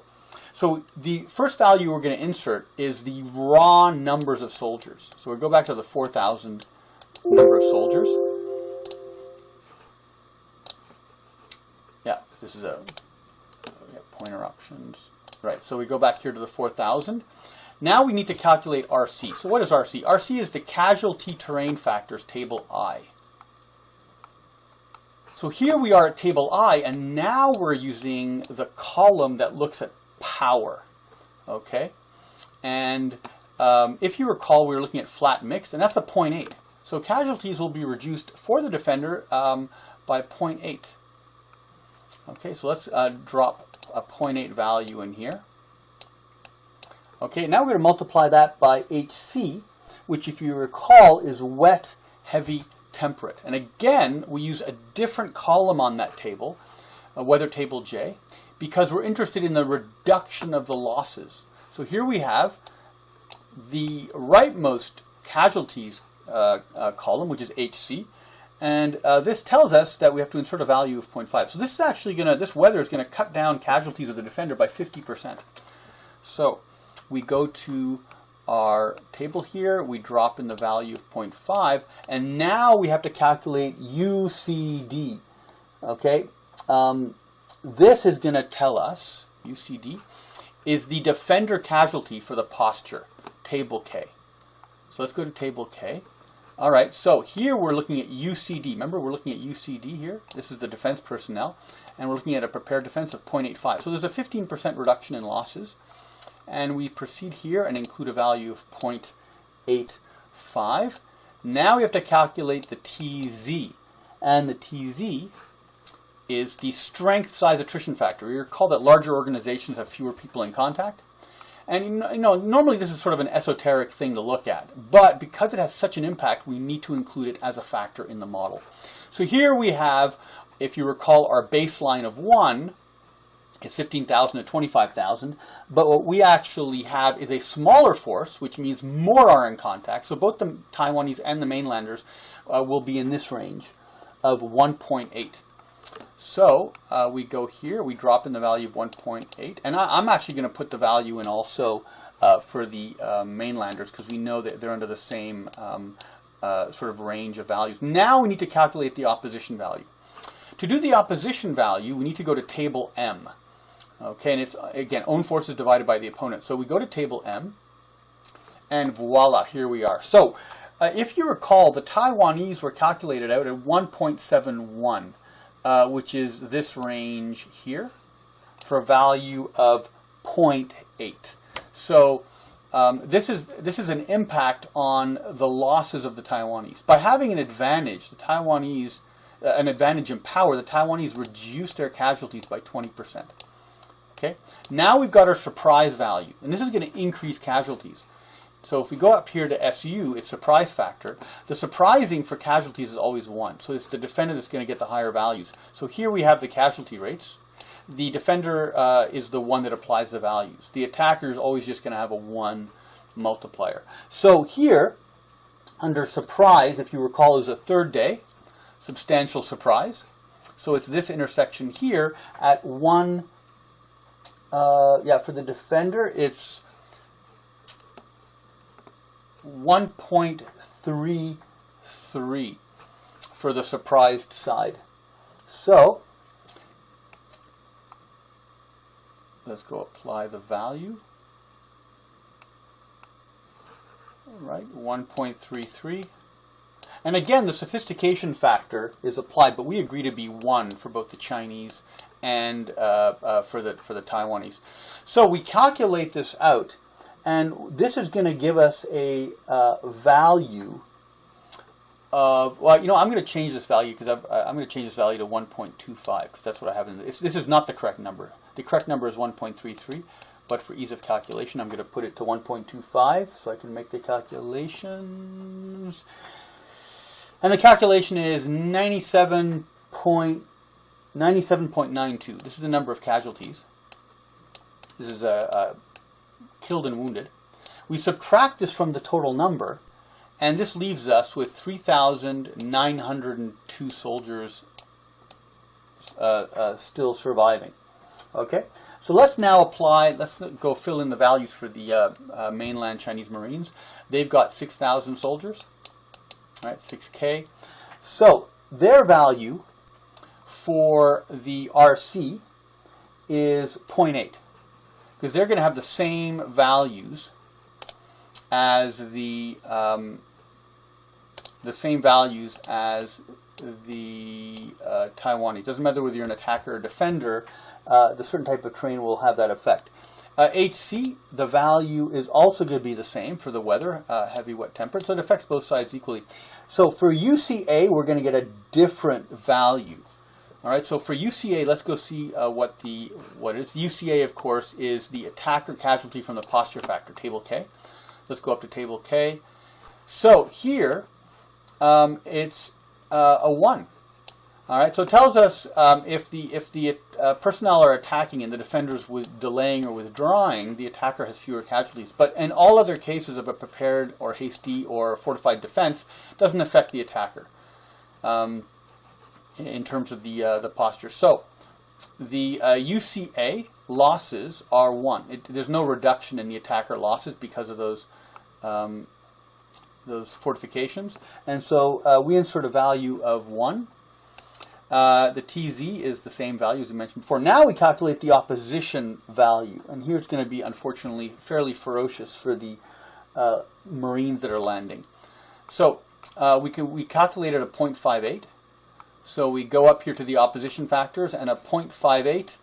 So the first value we're going to insert is the raw numbers of soldiers. So we'll go back to the 4,000 number of soldiers. Yeah, this is a pointer options. Right, so we go back here to the 4,000. Now we need to calculate RC. So what is RC? RC is the casualty terrain factors, table I. So here we are at table I, and now we're using the column that looks at power. Okay, and if you recall, we were looking at flat mixed, and that's a 0.8. So casualties will be reduced for the defender by 0.8. Okay, so let's drop a 0.8 value in here. Okay, now we're going to multiply that by HC, which, if you recall, is wet, heavy, temperate. And again, we use a different column on that table, weather table J, because we're interested in the reduction of the losses. So here we have the rightmost casualties column, which is HC, And this tells us that we have to insert a value of 0.5. So this is actually this weather is going to cut down casualties of the defender by 50%. So we go to our table here, we drop in the value of 0.5, and now we have to calculate UCD. Okay, this is going to tell us, UCD, is the defender casualty for the posture, table K. So let's go to table K. All right, so here we're looking at UCD. Remember, we're looking at UCD here. This is the defense personnel, and we're looking at a prepared defense of 0.85. So there's a 15% reduction in losses, and we proceed here and include a value of 0.85. Now we have to calculate the TZ, and the TZ is the strength size attrition factor. You recall that larger organizations have fewer people in contact. And normally this is sort of an esoteric thing to look at, but because it has such an impact, we need to include it as a factor in the model. So here we have, if you recall, our baseline of 1 is 15,000 to 25,000, but what we actually have is a smaller force, which means more are in contact. So both the Taiwanese and the mainlanders will be in this range of 1.8. So we go here, we drop in the value of 1.8, and I'm actually going to put the value in also for the mainlanders, because we know that they're under the same sort of range of values. Now we need to calculate the opposition value. To do the opposition value, we need to go to table M. Okay, and it's, again, own forces divided by the opponent. So we go to table M, and voila, here we are. So if you recall, the Taiwanese were calculated out at 1.71. Which is this range here, for a value of 0.8. So this is an impact on the losses of the Taiwanese. By having an advantage, the Taiwanese, an advantage in power, the Taiwanese reduced their casualties by 20%. Okay. Now we've got our surprise value, and this is going to increase casualties. So if we go up here to SU, it's surprise factor. The surprising for casualties is always 1. So it's the defender that's going to get the higher values. So here we have the casualty rates. The defender is the one that applies the values. The attacker is always just going to have a 1 multiplier. So here, under surprise, if you recall, is a third day, substantial surprise. So it's this intersection here at 1, for the defender, it's 1.33 for the surprised side. So let's go apply the value. All right, 1.33. And again, the sophistication factor is applied, but we agree to be 1 for both the Chinese and for the Taiwanese. So we calculate this out. And this is going to give us a value of, well, I'm going to change this value, because I'm going to change this value to 1.25, because that's what I have in this. This is not the correct number. The correct number is 1.33, but for ease of calculation, I'm going to put it to 1.25, so I can make the calculations. And the calculation is 97.92. This is the number of casualties. This is killed and wounded. We subtract this from the total number, and this leaves us with 3,902 soldiers still surviving. Okay, so let's now let's go fill in the values for the mainland Chinese Marines. They've got 6,000 soldiers, right, 6K. So their value for the RC is 0.8. Because they're going to have the same values as the Taiwanese. Doesn't matter whether you're an attacker or defender. The certain type of terrain will have that effect. HC, the value is also going to be the same for the weather, heavy, wet, temperate. So it affects both sides equally. So for UCA, we're going to get a different value. All right, so for UCA, let's go see what it is. UCA, of course, is the attacker casualty from the posture factor, table K. Let's go up to table K. So here, it's a 1. All right, so it tells us if the personnel are attacking and the defenders delaying or withdrawing, the attacker has fewer casualties. But in all other cases of a prepared or hasty or fortified defense, it doesn't affect the attacker. in terms of the posture. So the UCA losses are 1. There's no reduction in the attacker losses because of those fortifications, and so we insert a value of 1. The TZ is the same value as we mentioned before. Now we calculate the opposition value, and here it's going to be, unfortunately, fairly ferocious for the Marines that are landing. So we calculated a 0.58. So we go up here to the opposition factors, and a 0.58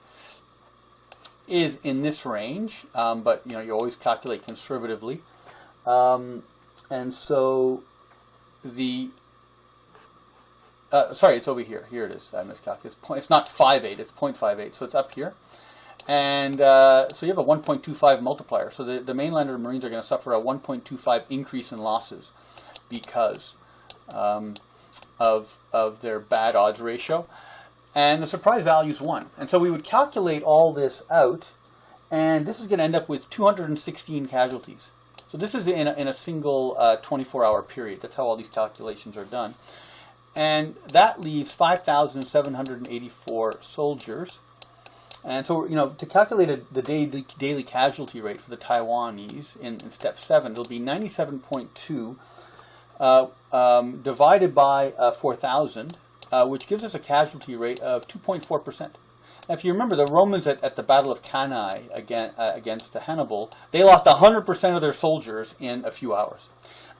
is in this range, but you always calculate conservatively. And so the sorry, it's over here. Here it is. I miscalculated. It's not 5.8. It's 0.58. So it's up here. And so you have a 1.25 multiplier. So the mainlander Marines are going to suffer a 1.25 increase in losses because of their bad odds ratio. And the surprise value is 1. And so we would calculate all this out, and this is going to end up with 216 casualties. So this is in a single 24-hour period. That's how all these calculations are done. And that leaves 5,784 soldiers. And so, to calculate the daily casualty rate for the Taiwanese in step 7, it'll be 97.2 divided by 4,000, which gives us a casualty rate of 2.4%. Now, if you remember, the Romans at the Battle of Cannae against Hannibal, they lost 100% of their soldiers in a few hours.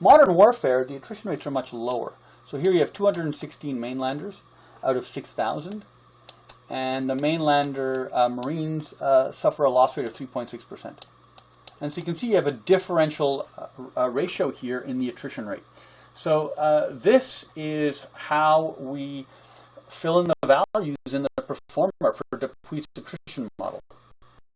Modern warfare, the attrition rates are much lower. So here you have 216 mainlanders out of 6,000, and the mainlander Marines suffer a loss rate of 3.6%. And so you can see you have a differential ratio here in the attrition rate. So this is how we fill in the values in the performer for Dupuit's attrition model.